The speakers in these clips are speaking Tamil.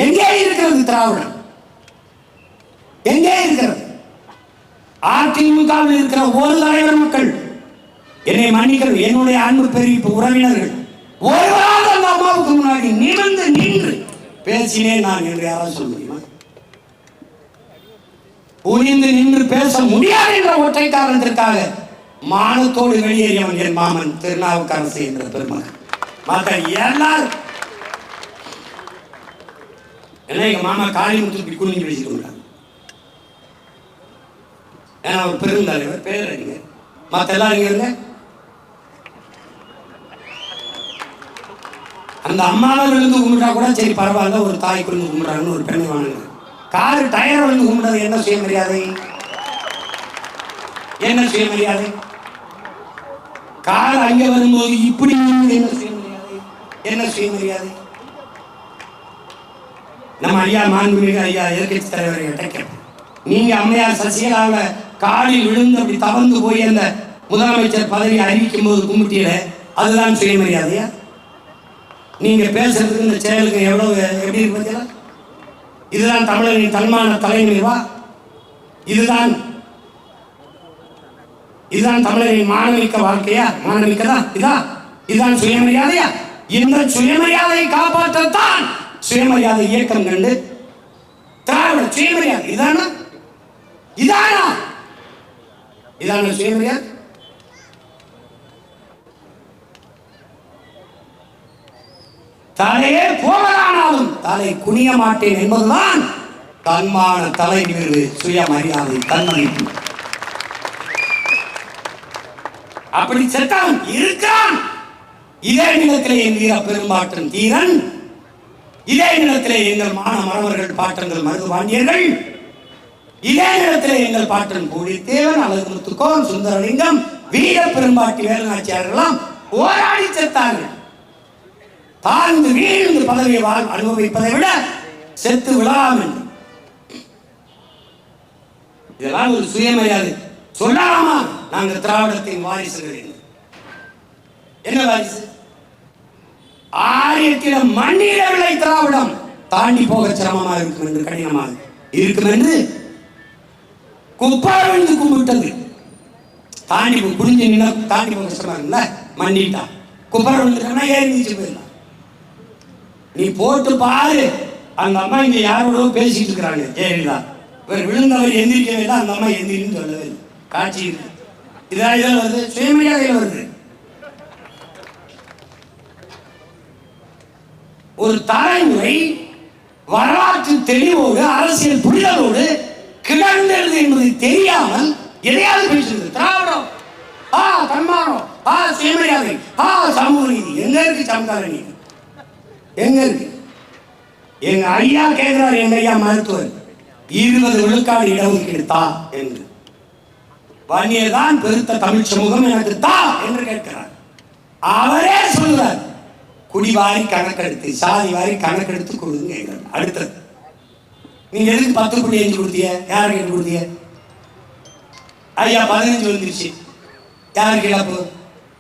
எங்கே இருக்கிறது திராவிடம்? எங்கே இருக்கிறது? அதிமுகவில் இருக்கிற ஒரு தலைவர் மக்கள் என்னை மன்னிக்கிறது, என்னுடைய அன்பு பெரிய உறவினர்கள் ஒருவராக அந்த அம்மாவுக்கு முன்னாடி நிமிர்ந்து நின்று பேசினேன் நான் என்று யாராவது சொல்ல முடியுமா? புரிந்து நின்று பேச முடியாது என்ற ஒற்றை காரணத்திற்காக மானத்தோடு வெளியேறியவன் என் மாமன் திருநாவுக்கரசு என்ற பெருமகன். மற்ற எல்லாரும் என்ன எங்க மாமா காளிமுத்து குனிஞ்சு பேசிக்கொண்டாங்க. ஏன்னா ஒரு பெருந்தலைவர் பேரறிஞர். மற்ற எல்லாரும் அந்த அம்மாவை விழுந்து கும்பிட்டா கூட சரி பரவாயில்ல, ஒரு தாய் குழுந்து கும்பிட்றாங்கன்னு ஒரு பெண்ணை வாங்க. காரு டயர் விழுந்து கும்பிடுறது என்ன சுயமரியாதை? என்ன சுயமரியாதை? கார் அங்கே வரும்போது இப்படி என்ன சுயமரியாதை? என்ன சுயமரியாதை? நம்ம ஐயா மாண்புமிகு ஐயா எதிர்கட்சி தலைவரை கேட்கிறேன், நீங்க அம்மையார் சசிகலாவை காலில் விழுந்து அப்படி தவந்து போய் அந்த முதலமைச்சர் பதவி அறிவிக்கும் போது கும்பிட்டீங்க, அதுதான் சுயமரியாதையா? நீங்க பேசுறதுக்கு இந்த செயலுக்கு எவ்வளவு எப்படி இருக்கு பார்த்தீங்களா? இதுதான் தமிழரின் தன்மான தலைமைவா? இதுதான் தமிழரின் மானமிக்க வாழ்க்கையா? மானமிக்கதா? இதுதான் சுயமரியாதையா? இந்த சுயமரியாதையை காப்பாற்றத்தான் சுயமரியாதை இயக்கம் கண்டு திராவிட சுயமரியாதை இதானா சுயமரியாதை? தலையே போவதானாலும் தலை குனிய மாட்டேன் என்பதுதான் தன்மான தலை நிமிர்வு, சுயமரியாதை, தன்மதிப்பு. அப்படி செத்தான் இருக்கிறான். இதே நிலத்திலே என் வீர பெரும்பாட்டன் தீரன், இதே நிலத்திலே எங்கள் மான மரவர்கள் பாட்டங்கள் மருதுபாண்டியர்கள், இதே நிலத்திலே எங்கள் பாட்டன் பூலித்தேவன், அழகுமுத்துக்கோன், சுந்தரலிங்கம், வீர பெரும்பாட்டி வேலுநாச்சியார்களெல்லாம் போராடி செத்தார்கள். தாழ்ந்து வீழ்ந்து பதவியை அனுபவிப்பதை விட செத்து விழாம் என்று. இதெல்லாம் ஒரு சுயமரியாதை சொல்லலாமா? நாங்கள் திராவிடத்தின் வாரிசுகள். என்ன வாரிசு? ஆரியத்தில மண்ணிடவில்லை திராவிடம். தாண்டி போக சிரமமாக இருக்கும் என்று, கடினமாக இருக்கும் என்று குப்பார விழுந்து கும்பிட்டது. தாண்டி குடிஞ்சு நின்னா தாண்டி போக சிரமம் இருக்குல்ல, மண்ணிட்டா குப்பார விழுந்துட்டா ஏறி நீச்சு போயிடலாம். நீ போட்டு பாரு, அந்த அம்மா இங்க யாரோட பேசிட்டு இருக்கிறாங்க. ஜெயலலிதா இவர் விழுந்தவர் எந்திரிக்கவே இல்லை, அந்த அம்மா எந்திரின்னு சொல்லவே இல்லை. காட்சி இருக்கு. இதான் வருது, சுயமரியாதையில் வருது. ஒரு தலைமுறை வரலாற்று தெளிவோடு அரசியல் புரிதலோடு கிடந்தது என்பதை தெரியாமல் எதையாவது பேசுறது. திராவிடம், தன்மானம், சுயமரியாதை, சமூக நீதி. எங்க இருக்கு சமுதாய நீதி? எங்க இருக்கு? எங்க ஐயா கேட்கிறார், எங்க ஐயா மருத்துவர் 20 விழுக்காடு இடஒதுக்கீடு தா என்று. வன்னியர் தான் பெருத்த தமிழ் சமூகம் எனக்கு தா என்று கேட்கிறார். அவரே சொல்றார், குடிவாரி கணக்கெடுத்து, சாதி வாரி கணக்கெடுத்து கொடுங்க. அடுத்தது நீங்க எதுக்கு 10 கோடி எஞ்சி கொடுத்தீங்க? யாரு கேட்டு கொடுத்தீங்க? ஐயா 15 வந்துருச்சு, யாருக்கு இழப்பு?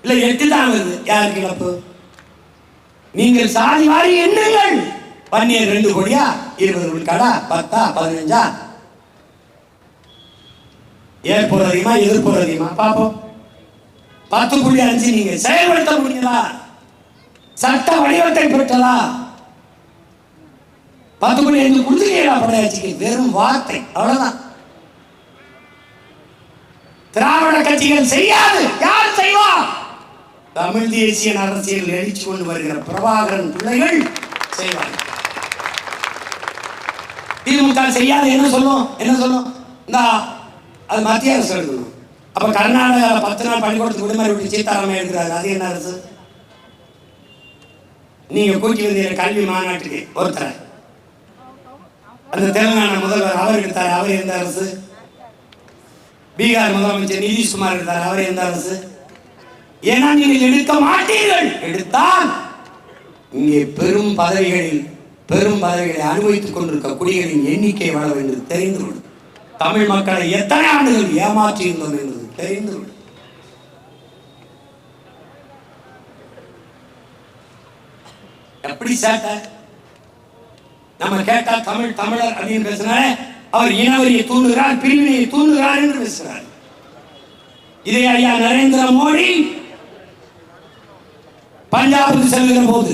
இல்ல 8 தான் வருது, யாருக்கு இழப்பு? நீங்கள் சாதி வாரி எண்ணுங்கள். வன்னியர் 2 கோடியா, 20 விழுக்காடா, 10, 15? ஏற்போர் அதிகமா, எதிர்ப்போர் அதிகமா? பார்ப்போம். 10.5 நீங்க செயல்படுத்த முடியுதா? சட்ட வடிவத்தை பெற்றதா? 10.5 கொடுத்துருக்கீங்களா? படையாட்சிக்கு வெறும் வார்த்தை, அவ்வளவுதான். திராவிட கட்சிகள் செய்யாது, யார் செய்வா? தமிழ் தேசிய அரசியல் எழுச்சி கொண்டு வருகிற பிரபாகரன் பிள்ளைகள் செய்வார்கள். திமுக செய்யாது. என்ன சொல்லும்? இந்த அது மத்திய அரசு எடுக்கணும். அப்ப கர்நாடகாவில் 10 நாள் பள்ளிக்கூடத்துக்கு விடுமுறை விட்டு சீதாராமன் எடுக்கிறாரு. அது என்ன அரசு? நீங்க கூட்டி வந்தீங்க கல்வி மாநாட்டுக்கு ஒருத்தர், அந்த தெலுங்கானா முதல்வர் அவர் எடுத்தார். அவர் எந்த அரசு? பீகார் முதலமைச்சர் நிதிஷ்குமார் எடுத்தார். அவர் எந்த அரசு? ஏன்னா நீங்கள் எடுக்க மாட்டீர்கள். எடுத்தால் இங்கே பெரும் பதவிகளை அனுபவித்துக் கொண்டிருக்க குடிகளின் எண்ணிக்கை வளரும் என்று தெரிந்து கொள்ளும். தமிழ் மக்களை எத்தனை ஆண்டுகள் ஏமாற்றி இருந்தோம் என்பது தெரிந்து கொள்ளும். எப்படி சேட்டை? நம்ம கேட்டா தமிழர் அப்படின்னு பேசினால அவர் இனவரியை தூண்டுகிறார், பிரிவினையை தூண்டுகிறார் என்று பேசுகிறார். இதே ஐயா நரேந்திர மோடி பஞ்சாபுக்கு செல்கிற போது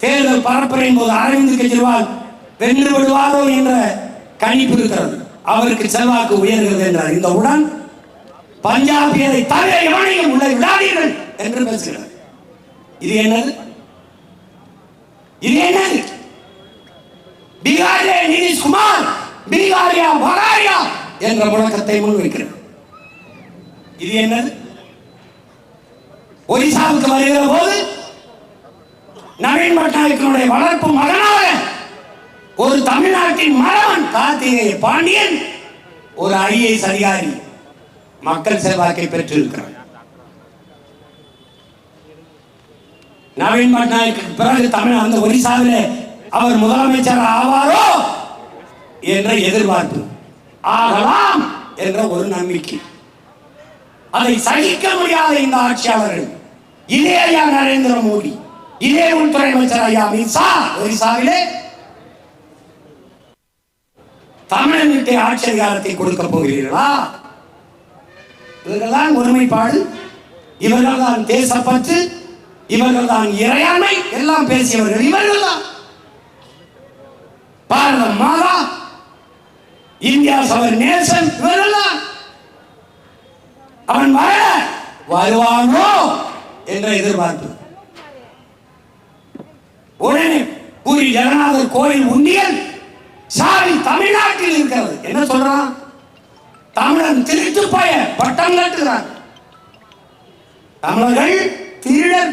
தேர்தல் பரப்புரையின் போது அரவிந்த் கெஜ்ரிவால் வென்று விடுவாரோ என்ற கணிப்பு இருக்கிறது. அவருக்கு செல்வாக்கு உயர்கிறது என்றார். இந்த உடன் பஞ்சாபியரை தவிர எவனையும் உள்ள விடாதீர்கள் என்று பேசுகிறார். இது என்னது? இது என்னது? பீகாரிலே நிதிஷ்குமார் பீகாரியா பகாரியா என்ற முழக்கத்தை முன்வைக்கிறார். இது என்னது? ஒரிசாவுக்கு வருகிற போது நவீன் பட்நாயக்கனுடைய வளர்ப்பு மகனாக ஒரு தமிழ்நாட்டின் மரவன் கார்த்திகேய பாண்டியன் ஒரு ஐஏஎஸ் அதிகாரி மக்கள் செல்வாக்கை பெற்றிருக்கிறார். நவீன் பட்நாயக்கு பிறகு தமிழ் அந்த ஒரிசாவிலே அவர் முதலமைச்சர் ஆவாரோ என்ற எதிர்பார்ப்பு, ஆகலாம் என்ற ஒரு நம்பிக்கை. அதை சகிக்க முடியாத இந்த ஆட்சியாளர்கள், இதே ஐயா நரேந்திர மோடி, இதே உள்துறை அமைச்சர் ஐயா அமித் ஷா ஒரிசாவிலே தமிழனுக்கு ஆட்சி அதிகாரத்தை கொடுக்க போகிறீர்களா? இவர்கள் தான் ஒருமைப்பாடு, இவர்கள் தான் தேசப்பற்று, இவர்கள் தான் இறையாண்மை எல்லாம் பேசியவர்கள் இவர்கள் தான். பாரத மாதா, இந்தியா அவர் நேசன் இவர்கள் தான். அவன் வருவானோ என்ற எதிர்பார்ப்பு. உடனே பூரி ஜெகநாதர் கோயில் உண்டியல் சாவி தமிழ்நாட்டில் இருக்கிறது. என்ன சொல்றான்? தமிழன் திருட்டு போய பட்டம் கட்டுகிறார். தமிழர்கள் திருடர்.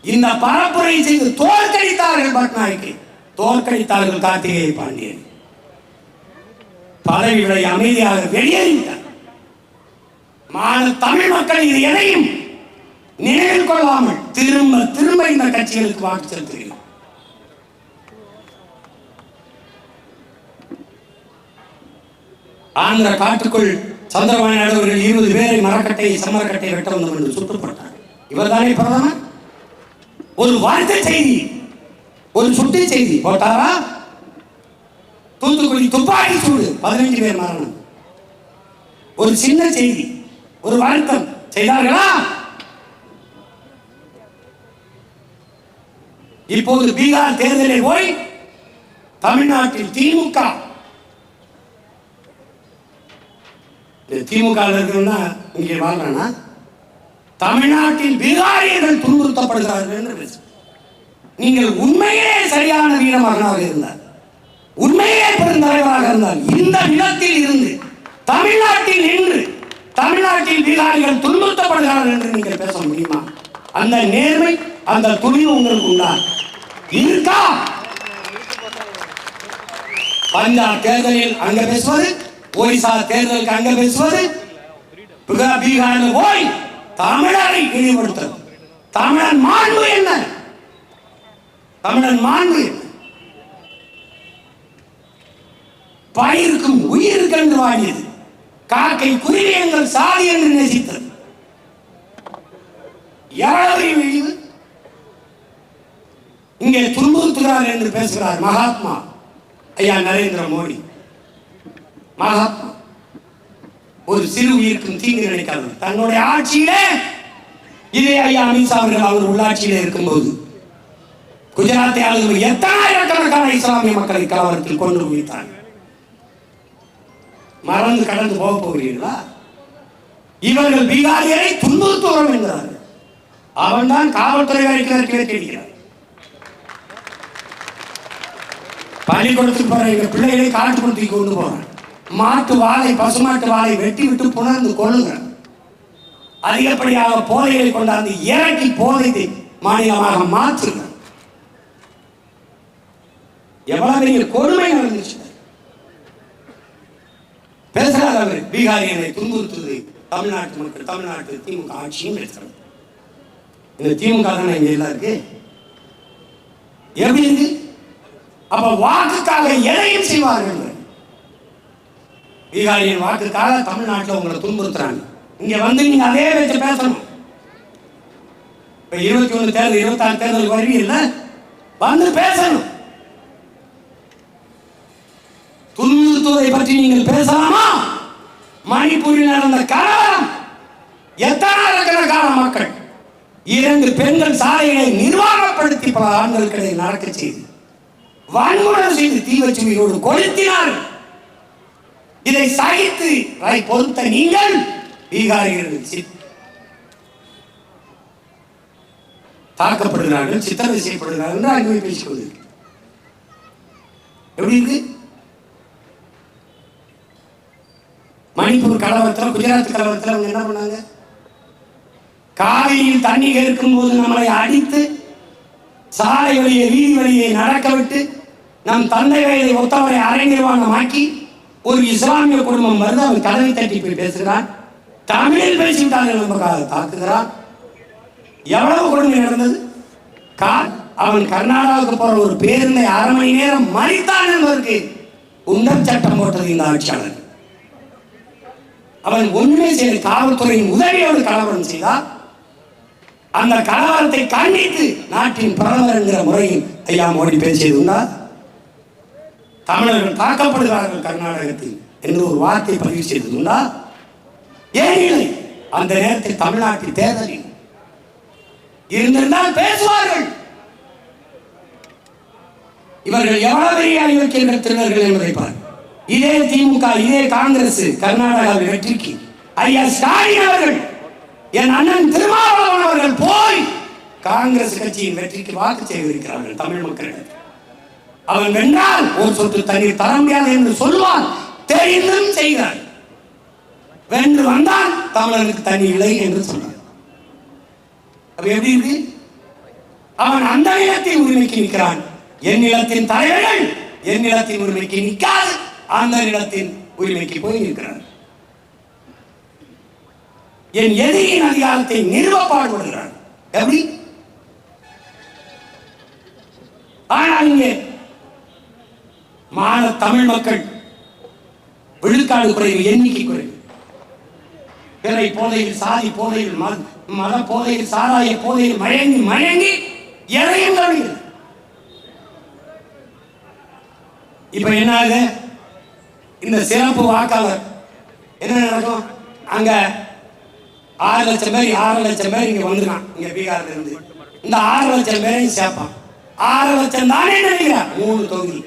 இந்த பரப்புரை செய்து தோற்கடித்தார்கள் பட்நாயக்கை, தோற்கடித்தார்கள் கார்த்திகேய பாண்டியன். பதவிகளை அமைதியாக வெளியேறிவிட்டார். தமிழ் மக்கள் இது எதையும் நினைவில் கொள்ளாமல் திரும்ப திரும்ப இந்த கட்சிகளுக்கு வாக்கு செலுத்துகிறோம். ஆந்திர காட்டுக்குள் சந்திரபாபு நாயுடு அவர்கள் 20 பேரை மரக்கட்டை சமரக்கட்டை வெட்ட வந்தோம் என்று சுட்டுப்பட்டார். இவர்தானே பிரதமர்? ஒரு வார்த்தை செய்தி, ஒரு சுட்டு செய்தி போட்டாரா? தூத்துக்குடி துப்பாக்கி சூடு 15 பேர் மரணம். ஒரு சின்ன செய்தி, ஒரு வருத்தம் செய்தார்களா? இப்போது பீகார் தேர்தலில் போய் தமிழ்நாட்டில் திமுக இருக்கிறதா இங்கே வாழ்றானா? தமிழ்நாட்டில் பீகாரியர்கள் துன்புறுத்தப்படுகிறார்கள் என்று பேச. நீங்கள் உண்மையே சரியான வீரமகனாக இருந்தார், உண்மையே பெருந்தலைவராக இருந்தால் இந்த நிலத்தில் இருந்து தமிழ்நாட்டில் நின்று தமிழ்நாட்டில் பீகாரிகள் துன்புறுத்தப்படுகிறார்கள் என்று நீங்கள் பேச முடியுமா? அந்த நேர்மை, அந்த துணிவு உங்களுக்கு உண்டா? இருக்கா? பஞ்சாப் தேர்தலில் அங்க பேசுவது, ஒரிசா தேர்தலுக்கு அங்க பேசுவது, பீகாரில் போய் தமிழரை இழிவுபடுத்துவது. தமிழன் மாண்பு என்ன? தமிழன் மாண்பு என்ன? பயிருக்கும் உயிருக்கு என்று வாடியது, காக்கை குருவி எங்கள் சாதி என்று நேசித்தது. எவ்வளவு இழிவு! இங்கே துன்புறுத்துகிறார் என்று பேசுகிறார் மகாத்மா ஐயா நரேந்திர மோடி. மகாத்மா ஒரு சிறு உயிருக்கும் தீங்கு நினைக்காது. தன்னுடைய ஆட்சியிலே இதே ஐயா அமித் ஷா அவர்கள் அவர் உள்ளாட்சியிலே இருக்கும்போது குஜராத்தை ஆளுநர் எத்தனாயிரக்கணக்கான இஸ்லாமிய மக்களை கலவரத்தில் கொண்டு குவித்தார். மறந்து கடந்து போக போகிறீர்களா? இவர்கள் பீகாரியரை துன்புறுத்துவோம் என்கிறார்கள். அவன் தான் காவல்துறை வரைக்கும் தேடுகிறார். பள்ளிக்கூடத்துக்கு போற எங்க பிள்ளைகளை காட்டுக்குள் கொண்டு போறான். மாட்டு வாழை, பசுமாட்டு வாழை வெட்டி விட்டு புணர்ந்து கொள்ளுகிறார். அதிகப்படியாக போதைகளை கொண்டாந்து இறக்கி போதை மாநிலமாக மாற்றுகிறார். எவ்வளவு பெரிய கொடுமை நடந்துச்சு. பேசுறாரு அவர், பீகாரியனை துன்புறுத்துவது தமிழ்நாட்டு மக்கள், தமிழ்நாட்டு திமுக ஆட்சியும் பேசுறது. இந்த திமுக தானே இங்க எல்லாம் இருக்கு. எப்படி இருக்கு? அப்ப வாக்குக்காக எதையும் செய்வார்கள். பீகாரியின் வாக்குக்காக தமிழ்நாட்டில் உங்களை துன்புறுத்துறாங்க. இங்க வந்து நீங்க அதே வச்சு பேசணும். இப்ப 21 தேர்தல் 26 தேர்தல் வருவீங்கல்ல, வந்து பேசணும். துன்புறுத்துவதை பற்றி நீங்கள் பேசலாமா? மணிப்பூரில் நடந்த கலவரம், எத்தனாயிரக்கணக்கான மக்கள், 2 பெண்கள் சாலைகளை நிர்வாகப்படுத்தி பல ஆண்களுக்கு நடக்க செய்து வன்முறை செய்து தீ வச்சுமையோடு கொளுத்தினார்கள். இதை சகித்து பொறுத்த நீங்கள் பீகாரிகள் தாக்கப்படுகிறார்கள், சித்திரவதை செய்யப்படுகிறார்கள் என்று அங்கே பேசிக்கொண்டு எப்படி இருக்கு? மணிப்பூர் கலவரத்தில், குஜராத் கலவரத்தில் அவங்க என்ன பண்ணாங்க? காவிரியில் தண்ணீர் இருக்கும் போது நம்மளை அடித்து சாலை வழியை, வீதி வழியை நடக்க விட்டு நம் தந்தை வயதை ஒத்தவரை அரங்கிவானமாக்கி ஒரு இஸ்லாமிய குடும்பம் வந்து அவன் கதவை தட்டி போய் பேசுகிறான். தமிழில் பேசிவிட்டார்கள், நமக்காக தாக்குகிறான். எவ்வளவு கொடுமை நடந்தது? அவன் கர்நாடகாவுக்கு போற ஒரு பேருந்தை 1/2 மணி நேரம் மறித்தான் என்பதற்கு உண்டர் சட்டம் போட்டது இந்த ஆட்சியாளர். அவன் ஒன்றுமே செய்த காவல்துறையின் உதவியோடு கலவரம் செய்தார். அந்த கலவரத்தை கண்டித்து நாட்டின் பிரதமர் என்கிற முறையில் ஐயா மோடி பேசியது உண்டா? தமிழர்கள் தாக்கப்படுகிறார்கள் கர்நாடகத்தில் என்று ஒரு வார்த்தை பதிவு செய்தது உண்டா? ஏன் இல்லை? அந்த நேரத்தில் தமிழ்நாட்டில் தேர்தலில் இருந்திருந்தால் பேசுவார்கள். இவர்கள் எவ்வளவு பெரிய அறிவிக்கின்ற திருடர்கள் என்பதை பார். இதே திமுக, இதே காங்கிரஸ் கர்நாடகாவில் வெற்றிக்கு ஐயா ஸ்டாலின் அவர்கள், என் அண்ணன் திருமாவளவன் அவர்கள் போய் காங்கிரஸ் கட்சியின் வெற்றிக்கு வாக்கு சேகரிக்கிறார்கள் தமிழ் மக்களிடம். அவன் வென்றால் ஒரு சொட்டு தண்ணீர் தர முடியாது என்று சொல்வான், தெரிந்தும் செய்கிறார். வென்று வந்தால் தமிழனுக்கு தண்ணி இல்லை என்று சொன்னார். அப்ப எப்படி இருக்கு? அவன் அந்த நிலத்தின் உரிமைக்கு நிற்கிறான். என் நிலத்தின் தலைவர்கள் என் நிலத்தின் உரிமைக்கு நிற்காது, அந்த நிலத்தின் உரிமைக்கு போய் நிற்கிறார். என் எதிரியின் அதிகாரத்தை நிறுவ பாடுபடுகிறார். எப்படி? ஆனால் இங்கே தமிழ் மக்கள் விழுக்காடு குறைவு, எண்ணிக்கை குறைவு. பிறை போதையில், சாதி போதையில், மத போதையில், சாராய போதையில் மயங்கி மயங்கி எதையும் கவனிக்கிறது. இப்ப என்ன ஆகுது? இந்த சிறப்பு வாக்காளர் என்ன நடக்கும்? அங்க 6 லட்சம் பேர் 6 லட்சம் பேர் இங்க வந்துருக்கான். இங்க பீகார்ல இருந்து இந்த 6 லட்சம் பேரையும் சேர்ப்பான். 6 லட்சம் தானே நினைக்கிறார். 3 தொகுதி,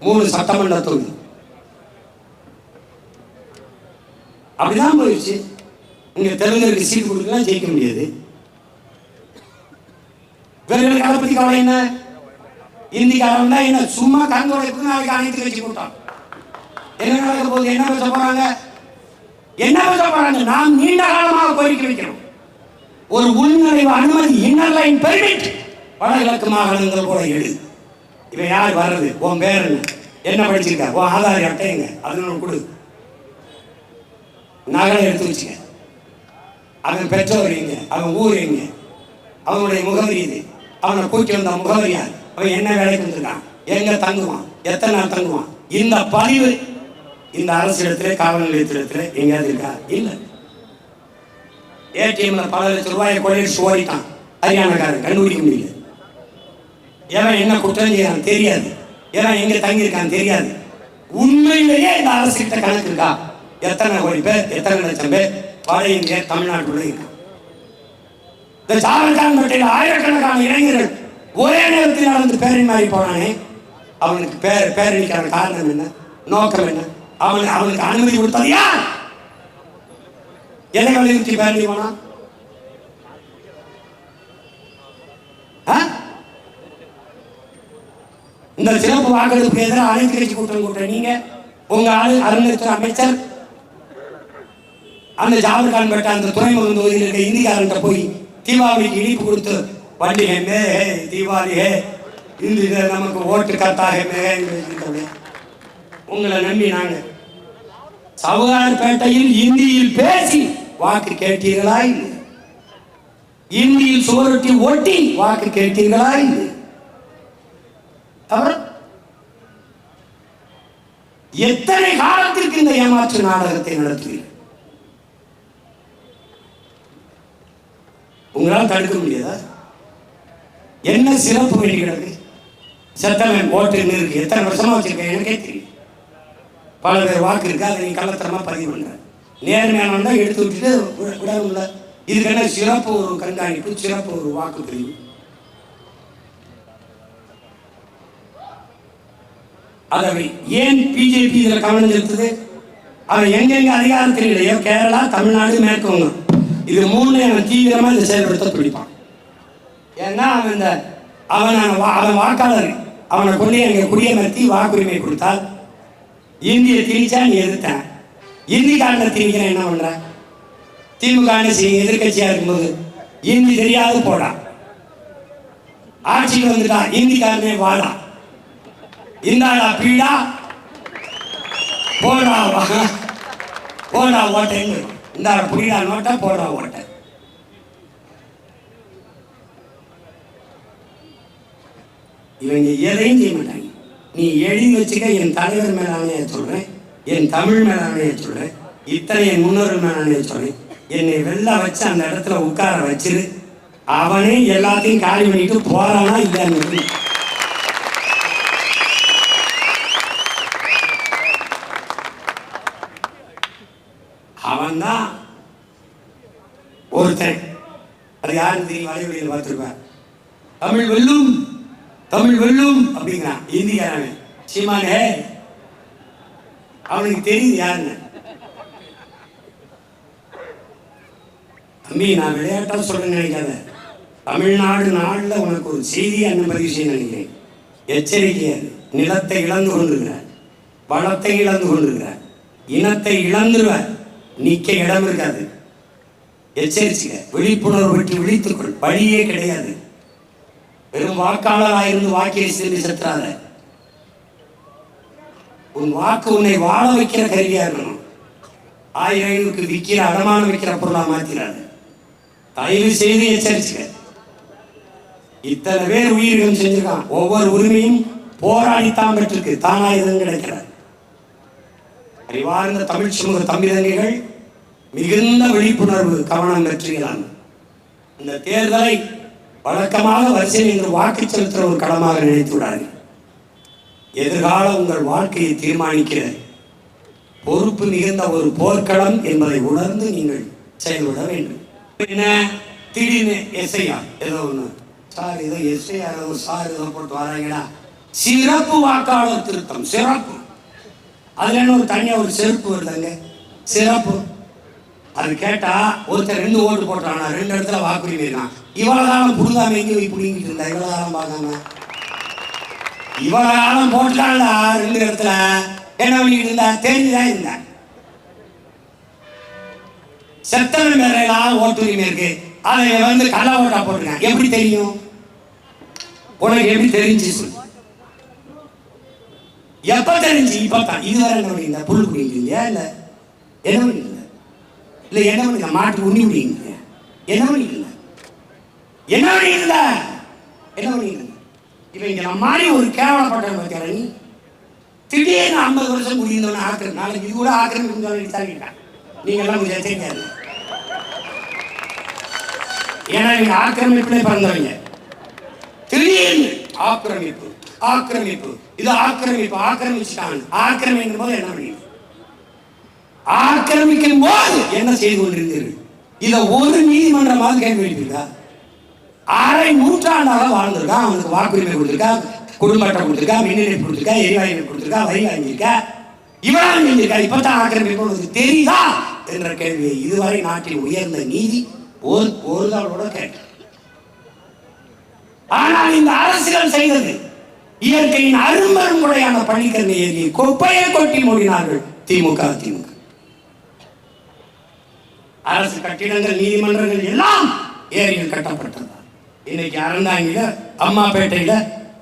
3 சட்டமன்ற தொகுதி. அப்படிதான் போயிடுச்சு. இங்க தெலுங்கருக்கு சீட்டு கொடுக்கலாம், ஜெயிக்க முடியாது. இவர்களுக்கு அதை பத்தி கவலை என்ன? இந்திக்காரன் தான் என்ன சும்மா கண்கொடைக்கு நாளைக்கு அனைத்து கட்சி கூட்டம். என்ன நடக்க போகுது? என்ன பேச போறாங்க? என்ன பேச போறாங்க? நாம் நீண்ட காலமாக கோரிக்கை வைக்கிறோம். ஒரு உள்நுழைவு அனுமதி, இன்னர் லைன் பெர்மிட் வடகிழக்கு மாகாணங்கள் கூட எடு. இவன் யார் வர்றது? உன் பேர் என்ன படிச்சிருக்க? உன் ஆதார் அட்டைங்க அதனால கொடு, நகலை எடுத்து வச்சுக்க. அவன் பெற்றோர் எங்க, அவன் ஊர் எங்க, அவனுடைய முகவரி இது, அவனை கூட்டி வந்த முகவரி யார், அவன் என்ன வேலைக்கு வந்திருக்கான், எங்க தங்குவான், எத்தனை நாள் தங்குவான், இந்த பதிவு இந்த அரசு இடத்துல, காவல் நிலையத்திடத்துல எங்கேயாவது இருக்கா? இல்லை. ஏடிஎம்ல பல லட்சம் ரூபாயை கொள்ளையடிச்சு ஓடிட்டான் ஹரியானாக்காரன், கண்டுபிடிக்க முடியல. ஏன்னா என்ன குற்றம் செய்யறான் தெரியாது, ஏன்னா எங்க தங்கியிருக்கான்னு தெரியாது. உண்மையிலேயே இந்த அரசு கிட்ட கணக்கு இருக்கா? எத்தனை கோடி பேர், எத்தனை லட்சம் பேர் வட இந்திய தமிழ்நாட்டுக்குள்ள இருக்கு. இந்த சாவர்கான்பேட்டையில் ஆயிரக்கணக்கான இளைஞர்கள் ஒரே நேரத்தில் நடந்து பேரணி மாறி போனானே, அவனுக்கு பேரணிக்கான காரணம் என்ன, நோக்கம் என்ன? அவனுக்கு அனுமதி கொடுத்தது யார்? எதை வலியுறுத்தி பேரணி போனா? இந்த சிறப்பு வாக்கெடுப்பு எதிராக அனைத்து கட்சி கூட்டம் கூட்ட நீங்க, உங்க ஆளு அறநிலையத்துறை அமைச்சர் அந்த ஜாவர்கான்பேட்டை அந்த துறைமுகம் தொகுதியில் இருக்க இந்திக்காரன்ட்ட போய் தீபாவளிக்கு இனிப்பு கொடுத்து பண்டிகை மே தீபாவளி இந்து நமக்கு ஓட்டு கத்தாக உங்களை நம்பி நாங்க சவுகார்பேட்டையில் இந்தியில் பேசி வாக்கு கேட்டீர்களா இல்லை? இந்தியில் சுவரொட்டி ஒட்டி வாக்கு கேட்டீர்களா இல்லை? எத்தனை காலத்திற்கு இந்த ஏமாற்று நாடகத்தை நடத்துவீர்கள்? உங்களால் தடுக்க முடியாதா? என்ன சிறப்பு வேண்டி கிடக்கு? செத்தவன் ஓட்டுன்னு இருக்கு. எத்தனை வருஷமா வச்சிருக்கேன் எனக்கே தெரியும். பல பேர் வாக்கு இருக்கு, அதை நீ கள்ளத்தனமா பதிவு பண்ற. நேர்மையானவன் தான் எடுத்து விட்டுட்டு விடணும்ல. இதுக்கு என்ன சிறப்பு ஒரு கண்காணிப்பு, சிறப்பு ஒரு வாக்குப்பதிவு. அதை ஏன் பிஜேபி இதுல கவனம் செலுத்துது? அவன் எங்கெங்க அதிகாரத்தில் இல்லையோ, கேரளா, தமிழ்நாடு, மேற்கு வங்கம், இது மூணு அவன் தீவிரமா இந்த செயல்படுத்த துடிப்பான். ஏன்னா அவன் வாக்காளர், அவனை கொண்டு எங்க குடியமர்த்தி வாக்குரிமை கொடுத்தால் இந்திய திணிச்சா நீ எதிர்த்தேன். இந்திக்காரனை திணிக்கிறேன் என்ன பண்ற? திமுக எதிர்கட்சியா இருக்கும்போது இந்தி தெரியாது போடா, ஆட்சிக்கு வந்துட்டா இந்திக்காரனே வாடா, இந்தாடா பீடா போடா போடா ஓட்டை, இந்த புரியா நோட்டா போடா ஓட்டை. இவங்க எதையும் செய்ய மாட்டாங்க. நீ எழுதி வச்சுக்க, என் தலைவர் மேலானே சொல்றேன், என் தமிழ் மேலானே சொல்றேன், இத்தனை என் முன்னோர்கள் மேலானே சொல்றேன். என்னை வெளில வச்சு அந்த இடத்துல உட்கார வச்சிரு, அவனே எல்லாத்தையும் காலி பண்ணிட்டு போறானா இல்லைன்னு. அவன் தான் ஒருத்தன். அது யாரும் தெரியும், வலைவெளியில் பார்த்துருப்பேன். தமிழ் வெல்லும், தமிழ் வெல்லும் அப்படிங்கிறான் இந்திக்காரன். சீமானே அவனுக்கு தெரியுது யாருன்னு. தம்பி, நான் விளையாட்டா சொல்றேன்னு நினைக்காத. தமிழ்நாடு நாளில் உனக்கு ஒரு செய்தி அண்ணன் பதிவு செய்ய நினைக்கிறேன். எச்சரிக்கையா, நிலத்தை இழந்து கொண்டிருக்கிறார், வளத்தை இழந்து கொண்டிருக்கிறார், இனத்தை இழந்துருவார், நிக்க இடம் இருக்காது. எச்சரிச்சுக்க, விழிப்புணர்வு விட்டு விழித்துக்கொள். வழியே கிடையாது. வெறும் வாக்காளராக இருந்து வாக்கியை சென்று செத்துறாத. உன் வாக்கு உன்னை வாழ வைக்கிற கருவியா இருக்கணும். 1000 விற்கிற அடமானம் வைக்கிற பொருளா மாத்திராது. தயவு செய்து எச்சரிச்சுக்க. இத்தனை பேர் உயிரிழம் செஞ்சிருக்கான். ஒவ்வொரு உரிமையும் போராடித்தான் பெற்றிருக்கு, தானா எதுவும் கிடைக்கிறார். அறிவார்ந்த தமிழ் சமூக தம்பிதங்கைகள் மிகுந்த விழிப்புணர்வு கவனம் பெற்றுகிறான். இந்த தேர்தலை வழக்கமாக வரிசையில் இன்று வாக்கு செலுத்துகிற ஒரு களமாக நினைத்து விடாது. எதிர்கால உங்கள் வாழ்க்கையை தீர்மானிக்கிற பொறுப்பு மிகுந்த ஒரு போர்க்களம் என்பதை உணர்ந்து நீங்கள் செயல்பட வேண்டும். என்ன திடீர்னு எஸ்ஐயா ஏதோ ஒன்று, சார் ஏதோ எஸ்ஐயா சார் ஏதோ போட்டு வராங்கடா, சிறப்பு வாக்காளர் திருத்தம், சிறப்பு. அதுல என்ன ஒரு தனியா ஒரு செருப்பு வருதாங்க, சிறப்பு. அது கேட்டா ஒருத்தர் 2 ஓட்டு போட்டானா, 2 இடத்துல வாக்குரிமை இருக்கான். இவ்வளவு காலம் புடுங்காம எங்க போய் புடுங்கிட்டு இருந்தா, இவ்வளவு காலம் பார்க்காம இவ்வளவு காலம் போட்டான்டா 2 இடத்துல. என்ன பண்ணிட்டு இருந்தா, தெரிஞ்சுதான் இருந்தா. செத்தவன் மேலாம் ஓட்டுரிமை இருக்கு, அதை கள்ள ஓட்டா போட்டுருக்கேன். எப்படி தெரியும் உனக்கு? எப்படி தெரிஞ்சு சொல்லு. எப்ப தெரிஞ்சு? இப்பதான். இதுவரை என்ன பண்ணிருந்தா, புல் குடிக்கிறீங்க இல்ல என்ன பண்ணிருந்த, இல்ல என்ன பண்ணுங்க மாட்டு உண்ணி முடியுங்க, என்ன பண்ணிருந்த, என்ன பண்ணிருந்த, என்ன பண்ணிருந்த. இப்ப இங்க நம்ம மாதிரி ஒரு கேவலப்பட்ட வைக்கிற நீ திடீர்னு 50 வருஷம் முடிந்தவன ஆக்குற, நாளைக்கு இது கூட ஆக்கிரமிப்பு நீங்க எல்லாம் கொஞ்சம் எச்சரிக்கையா. ஏன்னா நீங்க ஆக்கிரமிப்புல பிறந்தவங்க. திடீர்னு ஆக்கிரமிப்பு, ஆக்கிரமிப்பு, இது ஆக்கிரமிப்பு, ஆக்கிரமிச்சுட்டாங்க. ஆக்கிரமிக்கும் போது என்ன பண்ணி, ஆக்கிரமிக்கும் போது என்ன செய்து கொண்டிருந்தீர்கள்? இதை ஒரு நீதிமன்றமாக கேள்வி எழுப்பியிருக்கா? 1/2 நூற்றாண்டாக வாழ்ந்திருக்கா, அவனுக்கு வாக்குரிமை கொடுத்திருக்கா, குடும்ப அட்டை கொடுத்திருக்கா, மின் இணைப்பு கொடுத்திருக்கா, எரிவாயு கொடுத்திருக்கா, வரி வாங்கியிருக்கா, இவ்வளவு செஞ்சிருக்கா. இப்பதான் ஆக்கிரமிப்பு தெரியுதா என்ற கேள்வியை இதுவரை நாட்டில் உயர்ந்த நீதி ஒரு நாளோட கேட்ட. ஆனால் இந்த அரசுகள் செய்தது இயற்கையின் அரும்பெரும் முறையான பள்ளிக்கரணை ஏறி கொப்பையை கொட்டி மூடினார்கள். திமுக அரசு கட்டிடங்கள், நீதிமன்றங்கள் எல்லாம் ஏரியில் கட்டப்பட்டது. இன்னைக்கு அறந்தாங்கில, அம்மாப்பேட்டையில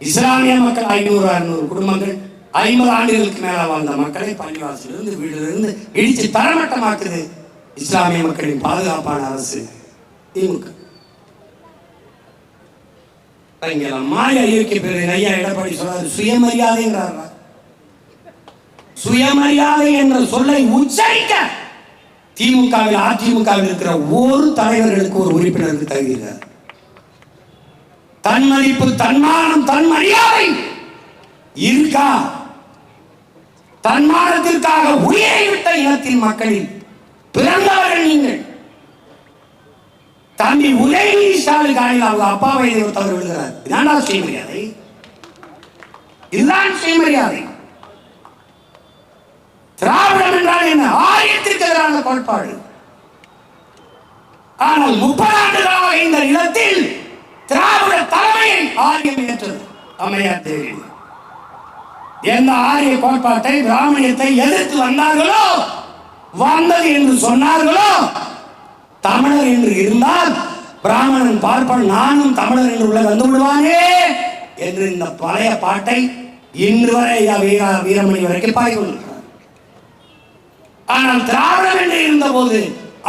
இஸ்லாமிய மக்கள் 500-600 குடும்பங்கள் 50 ஆண்டுகளுக்கு மேல வாழ்ந்த மக்களை பள்ளிவாசலிருந்து வீட்டிலிருந்து இடிச்சு தரமட்டமாக்குது இஸ்லாமிய மக்களின் பாதுகாப்பான அரசு திமுக. மாறி அறிவிக்க பெரிய ஐயா எடப்பாடி சொல்றாரு, சுயமரியாதைங்கிறாரா? சுயமரியாதை என்ற சொல்லை உச்சரிக்க திமுகவில், அதிமுகவில் இருக்கிற ஒரு தலைவர்களுக்கு, ஒரு உறுப்பினருக்கு தகுதியில்லை. தன் மதிப்பு, தன்மானம், தன் மரியாதை இருக்கா? தன்மானத்திற்காக உயிரை விட்ட இனத்தின் மக்களில் பிறந்தவர்கள் நீங்கள். தம்பி உதயநிதி ஸ்டாலின் காலையில் அவங்க அப்பாவை தவறு விடுகிறார். இதான் சுயமரியாதை, இதுதான் சுயமரியாதை. திராவிடம் என்றால் என்ன? ஆரியத்திற்கு எதிரான கோட்பாடு. ஆனால் 30 ஆண்டுகளாக இந்த நிலத்தில் திராவிட தலைமையை ஆரியம் ஏற்றது அம்மையார் தேவி. எந்த ஆரிய கோட்பாட்டை பிராமணியத்தை எதிர்த்து வந்தார்களோ, வந்தது என்று சொன்னார்களோ, தமிழர் என்று இருந்தால் பிராமணன் பார்ப்பான், நானும் தமிழர் என்று உள்ள வந்து விடுவானே என்று இந்த பழைய பாட்டை இன்று வரை வீரமணி வரைக்கும் பாய்கொள்கிறார். ஆனால் திராவிடம் என்று இருந்த போது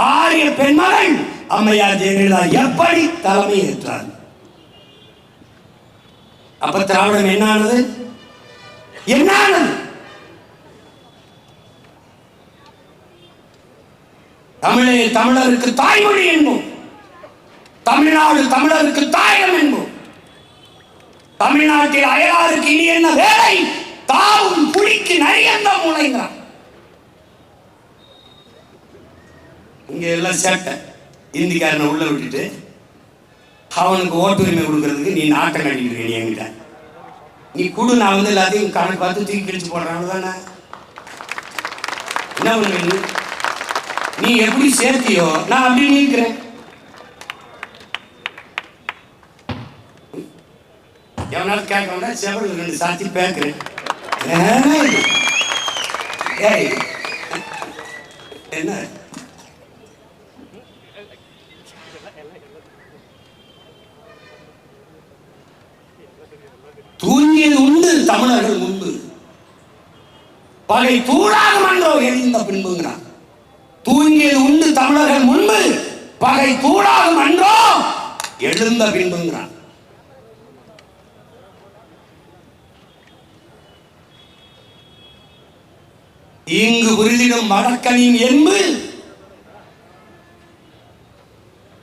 ஆரிய பெண்மகள் அம்மையார் ஜெயலலிதா எப்படி தலைமை ஏற்றார்? அப்ப திராவிடம் என்னானது? என்னானது? தமிழே தமிழருக்கு தாய்மொழி என்போம், தமிழ்நாடு தமிழருக்கு தாயகம் என்போம். தமிழ்நாட்டில் அயலாருக்கு இனி என்ன வேலை? தாவும் புலிக்கு நரியந்த மூளைங்கிறான். இங்க எல்லாம் சேட்டை. இந்திக்காரனை உள்ள விட்டுட்டு அவனுக்கு ஓட்டுரிமை கொடுக்கறதுக்கு நீ நாட்டம் கட்டிக்கிட்டு நீ என்கிட்ட நீ குடு, நான் வந்து எல்லாத்தையும் கணக்கு பார்த்து தூக்கி கிழிச்சு போடுறாங்க தானே. என்ன பண்ணு? நீ எப்படி சேர்த்தியோ நான் அப்படி நீக்கிறேன். எவனாலும் கேட்க வேண்டாம், செவல் 2 சாத்தி பேக்கிறேன். என்ன தூங்கியது உண்டு தமிழர்கள் முன்பு, பகை தூளாகும் அன்றோ எழுந்த பின்புங்கிறான். தூங்கியது உண்டு தமிழர்கள் முன்பு, பகை தூளாகும் அன்றோ எழுந்த பின்புங்கிறான். இங்கு புரிந்திடும் வடக்கனின் என்பு,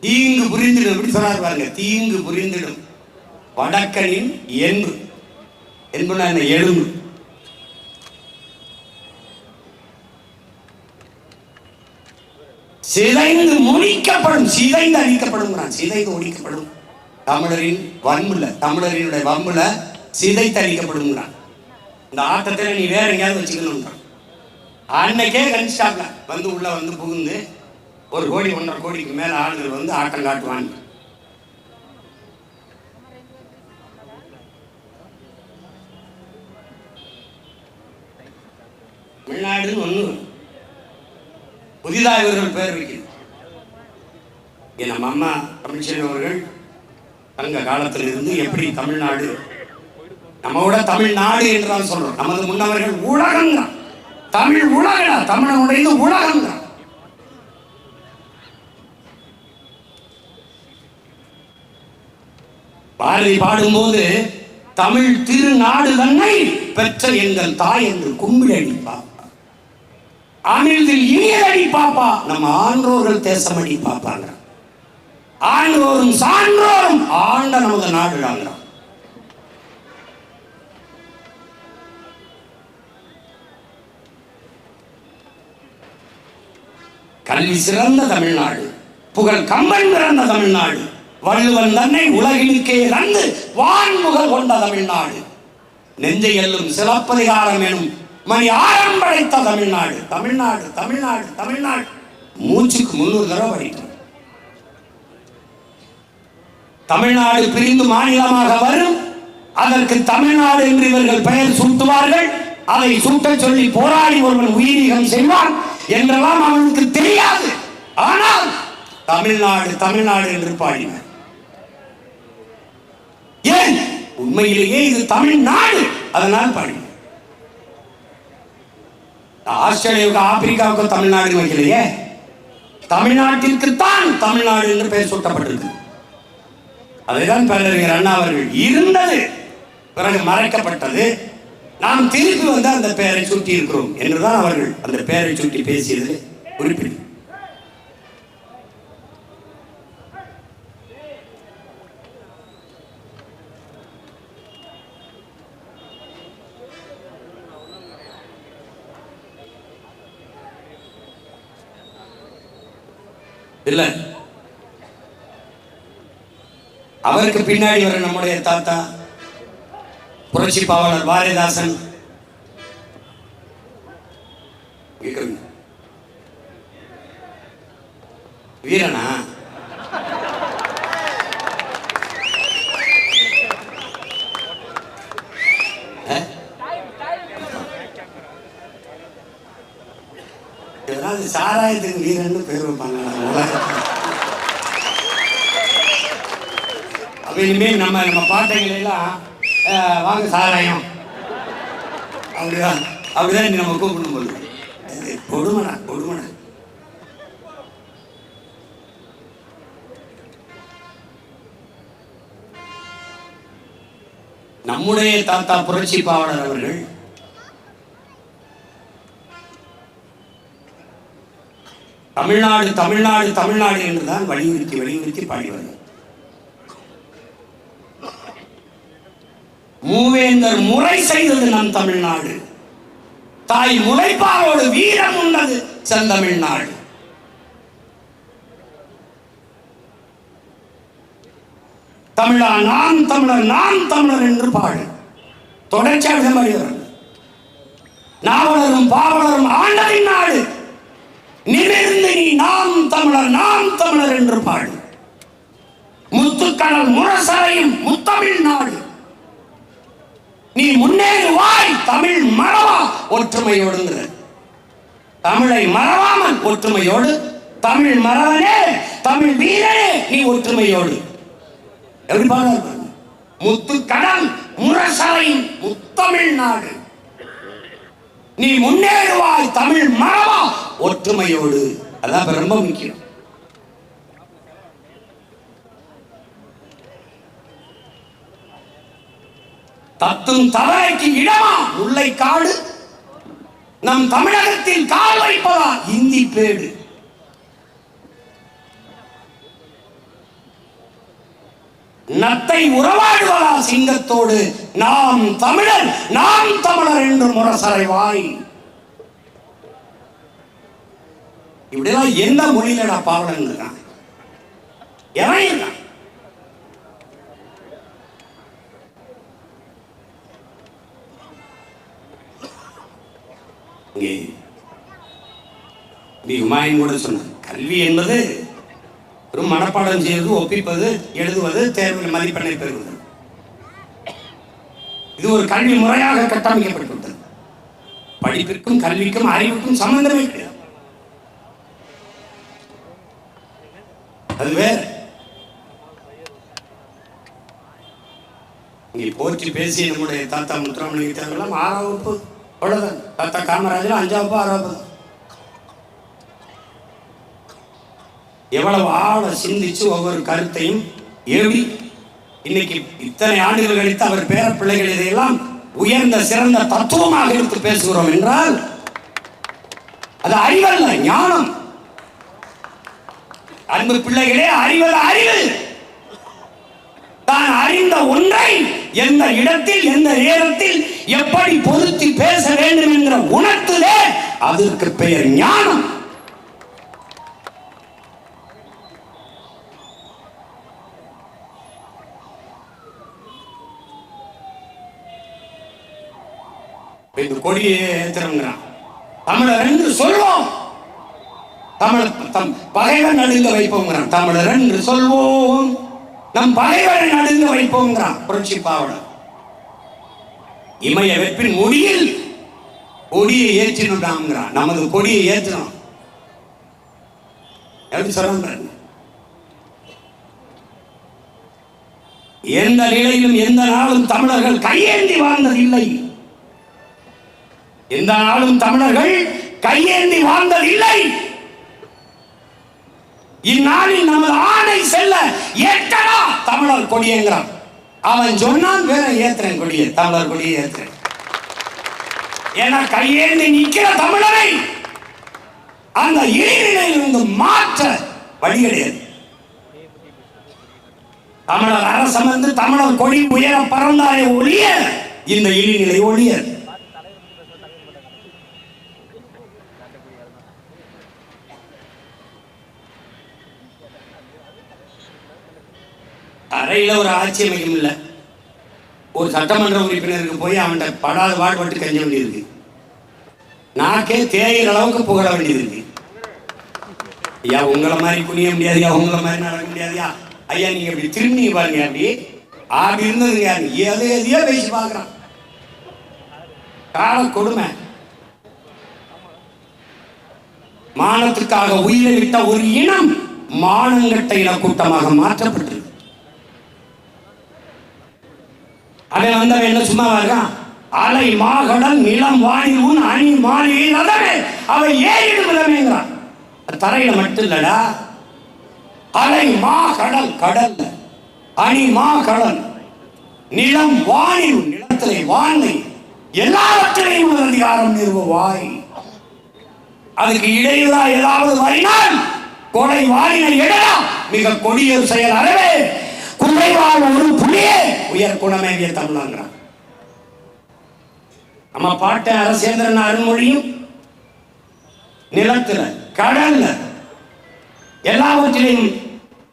தீங்கு புரிந்திடும், எப்படி சொன்னார் பாருங்க, தீங்கு புரிந்திடும் வடக்கனின் என்பு. என்புனா என்ன? எலும்பு. சிதைந்து முடிக்கப்படும், சிதைந்து அழிக்கப்படும், சிதைந்து ஒழிக்கப்படும். தமிழரின் வன்புல, தமிழரினுடைய வம்புல சிதைத்து அழிக்கப்படும். இந்த ஆட்டத்தில் நீ வேற எங்கேயாவது வச்சுக்கணும். அன்னைக்கே கணிச்சாப்ல வந்து உள்ள வந்து புகுந்து 1 கோடி 1.5 கோடிக்கு மேல ஆளுநர் வந்து ஆட்டம் காட்டுவாங்க. தமிழ்நாடு ஒண்ணு புதிதாக இவர்கள் பெயர் வைக்கிறது. நம்ம அம்மா தமிழ்ச்செல்வி அவர்கள் தங்க காலத்தில் இருந்து எப்படி தமிழ்நாடு நம்மோட தமிழ்நாடு என்றுதான் சொல்றோம். நமது முன்னவர்கள் உலகம் தான், தமிழ் உலகம், தமிழனுடைய உலகம் தான். பாரதி பாடும்போது தமிழ் திருநாடு தன்னை பெற்ற எங்கள் தாய் என்று கும்பிடடி பாப்பா, அமிழ்தில் இனியடி பாப்பா, நம்ம ஆன்றோர்கள் தேசமடி பாப்பாங்க. ஆன்றோரும் சான்றோரும் ஆண்ட நமது நாடுறாங்க. கல்வி சிறந்த தமிழ்நாடு, புகழ் கம்பன் பிறந்த தமிழ்நாடு, வள்ளுவன் தன்னை உலகினுக்கே தந்து வான்முகல் கொண்ட தமிழ்நாடு, நெஞ்சை எல்லும் சிலப்பதிகாரம் எனும் மணி ஆரம் படைத்த தமிழ்நாடு. தமிழ்நாடு தமிழ்நாடு தமிழ்நாடு மூச்சுக்கு 300 தடவை படிக்கும். தமிழ்நாடு பிரிந்து மாநிலமாக வரும், அதற்கு தமிழ்நாடு என்று இவர்கள் பெயர் சூட்டுவார்கள். அதை சூட்ட சொல்லி போராடி ஒருவன் உயிரிகம் செய்வான் என்றெல்லாம் அவனுக்கு தெரியாது. ஆனால் தமிழ்நாடு தமிழ்நாடு என்று பாடினார். ஏன்? உண்மையிலேயே இது தமிழ்நாடு, அதனால் பாடினார். ஆஸ்திரேலியாவுக்கு ஆப்பிரிக்காவுக்கு தமிழ்நாடு வைக்கலையே, தமிழ்நாட்டிற்குத்தான் தமிழ்நாடு என்று பெயர் சூட்டப்பட்டிருக்கு. அதைதான் பேரறிஞர் அண்ணா அவர்கள் இருந்தது, பிறகு மறைக்கப்பட்டது, நாம் திருப்பி வந்து அந்த பெயரை சூட்டி இருக்கிறோம் என்றுதான் அவர்கள் அந்த பெயரை சூட்டி பேசியது குறிப்பிடு. இல்ல. அவருக்கு பின்னாடி வர நம்முடைய தாத்தா புரட்சி பாவலர் பாரதிதாசன், வீரனா சாராயத்துக்கு வீரன்னு பேர் வைப்பாங்க. அப்ப இனிமேல் நம்ம பாட்டைகளெல்லாம் வாங்க சாராயம் அப்படிதான் நம்ம கூப்பிடும் போது கொடுமனா கொடுமனா. நம்முடைய தாத்தா புரட்சி பாவலர் அவர்கள் தமிழ்நாடு தமிழ்நாடு தமிழ்நாடு என்றுதான் வலியுறுத்தி வலியுறுத்தி பாடிவார்கள். மூவேந்தர் முறை செய்தது நம் தமிழ்நாடு, தாய் முளைப்பாரோடு வீரம் உண்டது செந்தமிழ்நாடு. தமிழா நான் தமிழர் நான் தமிழர் என்று பாடு தொடர்ச்சியாக பாடியவர்கள். நாவலரும் பாவலரும் ஆண்டதின் நாடு, நிமிர்ந்து நீ நாம் தமிழர் நாம் தமிழர் என்று பாடு. முத்துக்கடல் முரசறையும் முத்தமிழ் நாடு, நீ முன்னேறுவாய் தமிழ் மறவா ஒற்றுமையோடு. தமிழை மறவாமல் ஒற்றுமையோடு, தமிழ் மறவனே தமிழ் வீரனே நீ ஒற்றுமையோடு. எப்படி பாடுறாரு? முத்துக்கடல் முரசறையும் முத்தமிழ் நாடு, நீ முன்னேறுவாய் தமிழ் மறவா ஒற்றுமையோடு. அதான் ரொம்ப முக்கியம். தத்தும் தவறைக்கு இடமா முல்லைக்காடு, நம் தமிழகத்தில் கால் வைப்பதா இந்தி பேடு. நத்தை உறவாடுவதா சிங்கத்தோடு, நாம் தமிழர் நாம் தமிழர் என்று முரசறைவாய். இப்படிலாம் எந்த மொழியிலடா பாவலன் இருக்கான்? எவன் இருக்கான்? ஹுமாயூன் கூட சொன்னார், கல்வி என்பது ஒரு மனப்பாடம் செய்வது, ஒப்பிப்பது, எழுதுவது, தேர்வில் மதிப்பெண்ணை பெறுவது. இது ஒரு கல்வி முறையாக கட்டமைக்கப்பட்டுள்ளது. படிப்பிற்கும் கல்விக்கும் அறிவுக்கும் சம்பந்தமே கிடையாது. அது வேற. இங்கே போற்றி பேசி நம்முடைய தாத்தா முத்துராமலிங்க தேவரெல்லாம் 6ஆம் வகுப்பு அவ்வளவுதான். தாத்தா காமராஜர் 5ஆம் வகுப்பு 6ஆம் வகுப்பு. எவ்வளவு ஆழ சிந்திச்சு ஒவ்வொரு கருத்தையும் ஏவி இன்னைக்கு இத்தனை ஆண்டுகள் கழித்து அவர் பேர பிள்ளைகள் இதையெல்லாம் உயர்ந்த சிறந்த தத்துவமாக எடுத்து பேசுகிறோம் என்றால் அது அறிவல்ல, ஞானம். அன்பு பிள்ளைகளே, அறிவல்ல அறிவு. தான் அறிந்த ஒன்றை எந்த இடத்தில் எந்த நேரத்தில் எப்படி பொருத்தி பேச வேண்டும் என்ற உணர்த்துதே அதற்கு பெயர் ஞானம். இந்த கொடியை ஏற்றுறான் தமிழர் என்று சொல்வோம். பகைவன் நடுங்க வைப்போங்கிறான். தமிழர் என்று சொல்வோம், நம் பகைவரை நடுங்க வைப்போங்கிறான் புரட்சி பாவலர். இமய வெப்பின் முடியில் கொடியை ஏற்றினாங்கிறான். நமது கொடியை ஏற்றினோம். எப்படி சொல்றாங்க? எந்த நிலையிலும் எந்த நாளும் தமிழர்கள் கையேந்தி வாழ்ந்ததில்லை. எந்த நாளும் தமிழர்கள் கையேந்தி வாழ்ந்ததில்லை. இந்நாளில் நமது ஆணை செல்ல ஏற்றடா தமிழர் கொடியேங்கிறான். அவன் சொன்னான், வேற ஏத்துறேன் கொடியை, தமிழர் கொடியை ஏத்துறேன். ஏன்னா கையேந்தி நிக்கிற தமிழரை அந்த இழிநிலையிலிருந்து மாற்ற வழி கிடையாது. தமிழர் அரசம் வந்து தமிழர் கொடி உயர பறந்தாலே ஒழிய இந்த இழிநிலை ஒழிய. தரையில ஒரு ஆட்சி அமைக்கும் இல்லை. ஒரு சட்டமன்ற உறுப்பினருக்கு போய் அவன்கிட்ட படாத பாடுபட்டு கஞ்ச வேண்டியிருக்கு. நாக்கே தேயிற அளவுக்கு புகழ வேண்டியது. ஐயா உங்களை மாதிரி குனிய முடியாதுயா, உங்களை மாதிரி நடக்க முடியாதுயா. ஐயா நீங்க இப்படி திரும்பி பாருங்க, அப்படி இருந்ததுங்க. எது எதையோ பேசி பார்க்குறான். கால கொடுமை. மானத்துக்காக உயிரை விட்ட ஒரு இனம் மானங்கட்ட இனக்கூட்டமாக மாற்றப்பட்டது. அவன் வந்தவன் என்ன சும்மாவா இருக்கான்? அலை மாகடல் நிலம் வாணி உன் அணி மாளிகை நதமே அவை ஏறிடும் விதமேங்கிறான். தரையில மட்டும் இல்லடா, அலை மாகடல் கடல்ல, அணி மாகடல் நிலம் வாணி, நிலத்திலே வானை எல்லாவற்றையும் அதிகாரம் நிறுவுவாய். அதுக்கு இடையிலா ஏதாவது வரினால் கொடை வாரினை எழலாம். மிக கொடிய செயல் அறவே குறைவாக ஒரு புள்ளியே உயர் குணமேவிய தமிழாங்கிறான். நம்ம பாட்ட அரசேந்திரன் அருண்மொழியும் நிலத்துல கடல்ல எல்லாவற்றிலையும்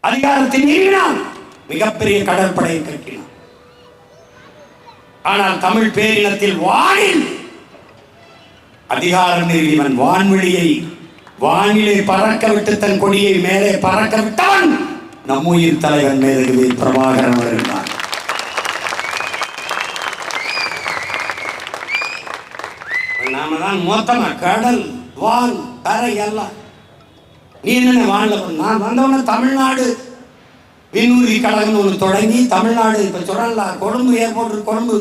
அதிகாரத்தை மீறினான். மிகப்பெரிய கடற்படையை கட்டினான். ஆனால் தமிழ் பேரினத்தில் வானில் அதிகாரம் நிறுவியவன், வான்வெளியை வானிலை பறக்க விட்டு தன் கொடியை மேலே பறக்க விட்டவன் நம் உயிர் தலைவன் மேதகு பிரபாகரன் வருகிறான். நாம தான் மொத்தமா கடல் வான் கரை எல்லாம். நீ என்ன வான்ல நான் வந்தவன தமிழ்நாடு விண்ணூர்தி கழகம்னு ஒன்று தொடங்கி தமிழ்நாடு இப்ப சொல்லல கொழும்பு ஏர்போர்ட் கொழும்பு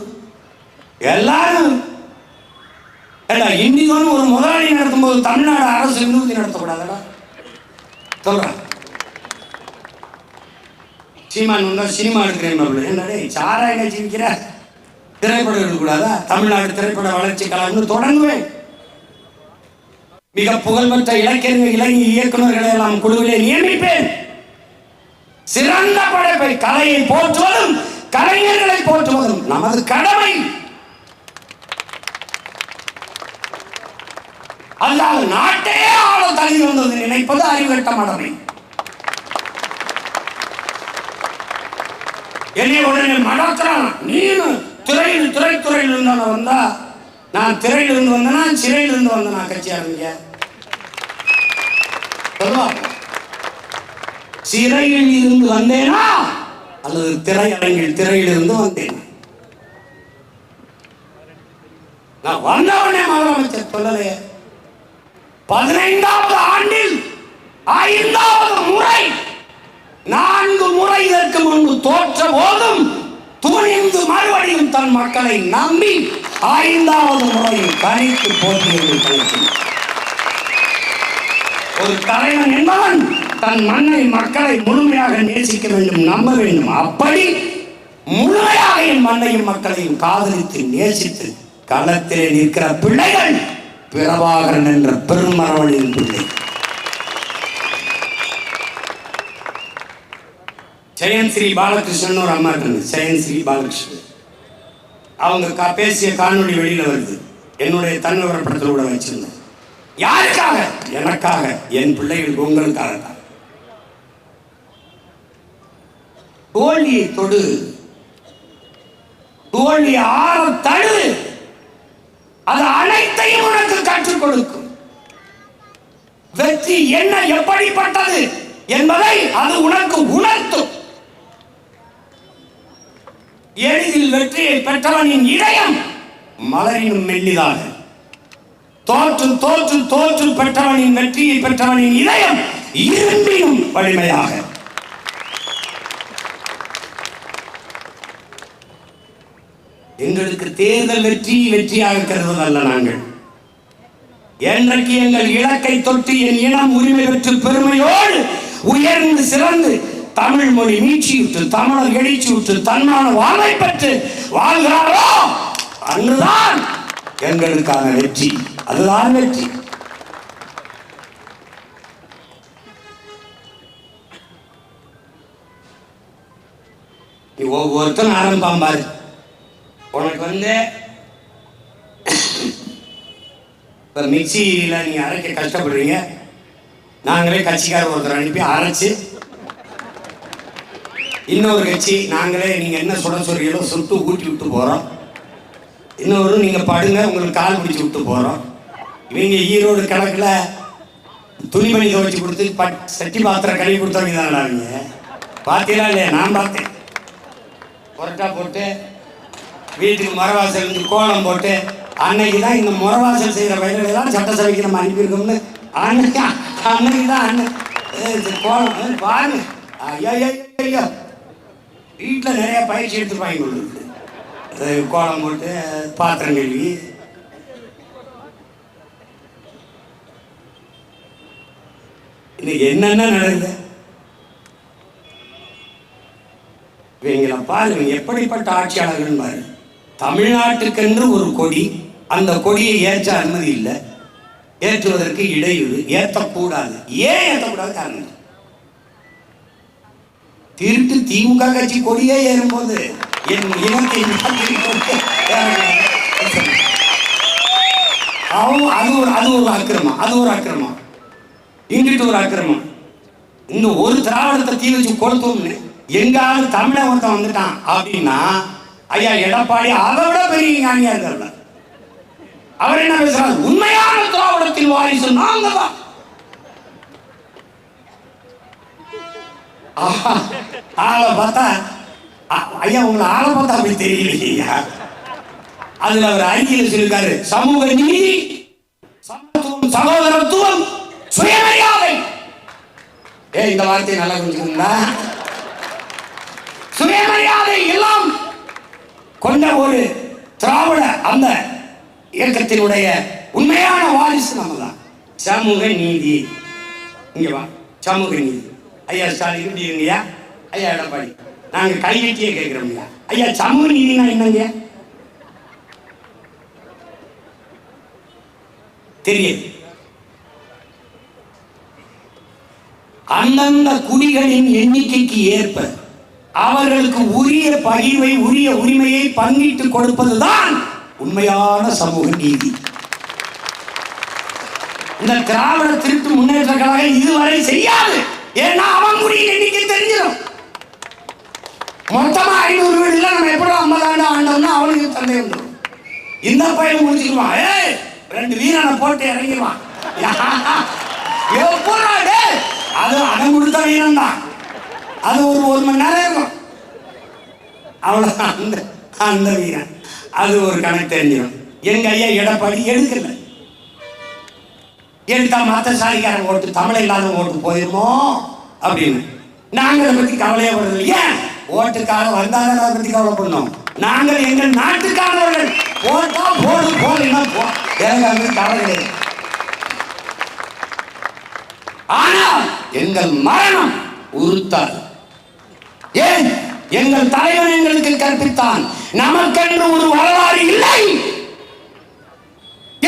எல்லாரும் இண்டிகோன்னு ஒரு முதலாளி நடத்தும் போது தமிழ்நாடு அரசு விண்ணூர்தி நடத்தக்கூடாதா சொல்றான். சீமான் வந்தா சினிமா எடுக்கிறேன் என்னடே சாராய ஜீவிக்கிற திரைப்படம் எடுக்கக்கூடாதா? தமிழ்நாடு திரைப்பட வளர்ச்சி கழகம்னு தொடங்குவேன். மிக புகழ்பெற்ற இலக்கிய இயக்குநர்களை எல்லாம் குழுவிலே நியமிப்பேன். சிறந்த படைப்பை கலையை போற்றுவதும் கலைஞர்களை போற்றுவதும் நமது கடமை. அல்லாத நாட்டே ஆள தகுதி வந்தது நினைப்பது அறிவுகட்ட மடமை. என்னை உடனே மடக்கிறான். நீனு திரைத்துறையில் இருந்தாலும் வந்தா, நான் திரையிலிருந்து வந்தேனா சிறையிலிருந்து வந்தேனா கட்சி ஆரம்பிக்க சொல்லுவா. சிறையில் இருந்து வந்தேனா அல்லது திரையரங்கில் திரையிலிருந்து வந்தேன்? நான் வந்தவனே முதலமைச்சர் சொல்லலையே. 15வது ஆண்டில் 5வது முறை 4 முறை இதற்கு முன்பு தோற்ற போதும் துணிந்து மறுபடியும் தன் மக்களை நம்பி 5வது முறையில் கணித்து போட்டியிட்டு ஒரு தலைவன் என்பவன் தன் மண்ணை மக்களை முழுமையாக நேசிக்க வேண்டும், நம்ப வேண்டும். அப்படி முழுமையாக என் மண்ணையும் மக்களையும் காதலித்து நேசித்து களத்திலே நிற்கிற பிள்ளைகள் பிரபாகரன் என்ற பெருமரவனின் பிள்ளை. ஜெயன்ஸ்ரீ பாலகிருஷ்ணன் ஒரு அம்மா இருக்காங்க, ஜெயன்ஸ்ரீ பாலகிருஷ்ணன். அவங்க பேசிய காணொலி வெளியில வருது. என்னுடைய தன்விவரப்படத்தில் கூட வச்சிருந்தேன். யாருக்காக? எனக்காக, என் பிள்ளைகள் உங்களுக்காக தான். தோல்வியை தொடு, தோல்வியை ஆற தடு, அது அனைத்தையும் உனக்கு கற்றுக் கொடுக்கும். வெற்றி என்ன, எப்படிப்பட்டது என்பதை அது உனக்கு உணர்த்தும். எளிதில் வெற்றியை பெற்றவனின் இதயம் மலரினும் மெல்லிதாக, தோற்று தோற்று தோற்று பெற்றவனின் வெற்றியை பெற்றவனின் இதயம் இரும்பினும் வலிமையாக. எங்களுக்கு தேர்தல் வெற்றியாக கருதுவதல்ல. நாங்கள் என்றைக்கு எங்கள் இலக்கை தொட்டு என் இனம் உரிமை பெற்று பெருமையோடு உயர்ந்து சிறந்து தமிழ் மொழி மீட்சியுற்று தமிழர் எழுச்சியுற்று தன்மான வாழ்வை பெற்று வாழ்கிறாரோ அன்றுதான் எங்களுக்கான வெற்றி. அதுதான் வெற்றி. நீ ஒவ்வொருத்தரும் ஆரம்பம் பாரு. உனக்கு இப்ப மிக்சியில நீங்க அரைக்க கஷ்டப்படுறீங்க. நாங்களே கட்சிக்கார ஒருத்தர் அனுப்பி அரைச்சு இன்னொரு கட்சி நாங்களே நீங்க என்ன சொல்ல சொல்றீங்களோ சுட்டு ஊட்டி விட்டு போறோம். இன்னொரு நீங்க படுங்க உங்களுக்கு கால் பிடிச்சி விட்டு போறோம். இவங்க ஈரோடு கணக்குல துணிமணி துவைச்சு கொடுத்து சட்டி பாத்திரம் கழுவி கொடுத்தவங்க தானே அவங்க. பார்த்தீங்களா இல்லையா? நான் பார்த்தேன். புரட்டா போட்டு வீட்டுக்கு முறவாசல் இருந்து கோலம் போட்டு அன்னைக்கு தான் இந்த முறவாசல் செய்கிற வயலெல்லாம் சட்டசபைக்கு நம்ம அனுப்பியிருக்கோம்னு அன்னைக்கு தான் கோலம் பாருங்க. ஐயா ஐயா வீட்டில் நிறைய பயிற்சி எடுத்துருப்பாங்க உங்களுக்கு. கோலம் போட்டு பாத்திரம் கழுவி இன்னைக்கு என்னென்ன நடக்குது இவங்களை பாருங்க. எப்படிப்பட்ட ஆட்சியாளர்கள் பாரு. தமிழ்நாட்டுக்கென்று ஒரு கொடி, அந்த கொடியை ஏற்ற அனுமதி இல்லை, ஏற்றுவதற்கு இடையூறு, ஏற்றக்கூடாது. ஏன் ஏற்றக்கூடாது? காரணம் திருட்டு திமுக கட்சி கொடியே ஏறும்போது என் இனத்தை அது ஒரு அக்கிரமம், அது ஒரு அக்கிரமம், இங்கிட்டு ஒரு அக்கிரமம். இந்த ஒரு திராவிடத்தை தீ வச்சு கொளுத்தோம்னு எங்காவது தமிழன் ஒருத்தன் வந்துட்டான் அப்படின்னா ஐயா எடப்பாடி அதை விட பெரிய ஞானியா இருக்காரு. அவர் என்ன பேசுறாரு? உண்மையான திராவிடத்தின் வாரிசு நாங்க தான். ஆளை பார்த்தா ஐயா உங்களை ஆளை பார்த்தா அப்படி தெரியலையா? அதுல அவர் அறிக்கையில் சொல்லிருக்காரு, சமூக நீதி, சமத்துவம், சகோதரத்துவம், சுயமரியாதை. இந்த வார்த்தையை நல்லா புரிஞ்சுக்கீங்களா? சுயமரியாதை எல்லாம் கொண்ட ஒரு திராவிட அந்த இயக்கத்தினுடைய உண்மையான வாரிசு நம்ம தான். சமூக நீதி, இங்க வா, சமூக நீதி. ஐயா ஸ்டாலின் இப்படி இருங்கய்யா, ஐயா எடப்பாடி நாங்க கையெட்டியே கேட்கிறோம். ஐயா சமூக நீதினா என்னங்க தெரியுது? அந்தந்த குடிகளின் எண்ணிக்கைக்கு ஏற்ப அவர்களுக்கு உரிய பகிர்வை, உரிய உரிமையை பங்கிட்டு கொடுப்பதுதான் உண்மையான சமூக நீதி. இந்த திராவிட திருட்டு முன்னேற்ற கழகம் இதுவரை செய்யாது. ஏன்னா அவன் குடியின் எண்ணிக்கை தெரிஞ்சிடும். மொத்தமா 500 வீடு இல்லை, நம்ம எப்படி 50 ஆண்டு ஆண்டோம்னா அவனுக்கு தந்தை வந்துடும். இந்த பையன் முடிச்சுக்குவான், 2 வீரனை போட்டு இறங்கிடுவான். அது அடம் கொடுத்த வீரன் தான். அது ஒரு மணி நேரம் இருக்கும், அவ்வளவுதான். அந்த வீரன் அது ஒரு கணக்கு தெரிஞ்சிடும். எங்க ஐயா எடப்பாடி எடுக்கல, எடுத்தா மத்த சாதிக்காரன் ஓட்டு, தமிழ் இல்லாத ஓட்டு போயிருமோ அப்படின்னு நாங்க அதை பத்தி கவலையே படுறது. ஏன் ஓட்டுக்காக வந்தாலும் அதை பத்தி கவலை பண்ணோம். நாங்கள் எங்கள் நாட்டுக்காரர்கள் போட்டா போடு, போடலைன்னா போ, எனக்கு கவலை கிடையாது. ஆனால் எங்கள் மரணம் உறுத்தாது. ஏன்? எங்கள் தலைவன் எங்களுக்கு கற்பித்தான், நமக்கென்று ஒரு வரலாறு இல்லை.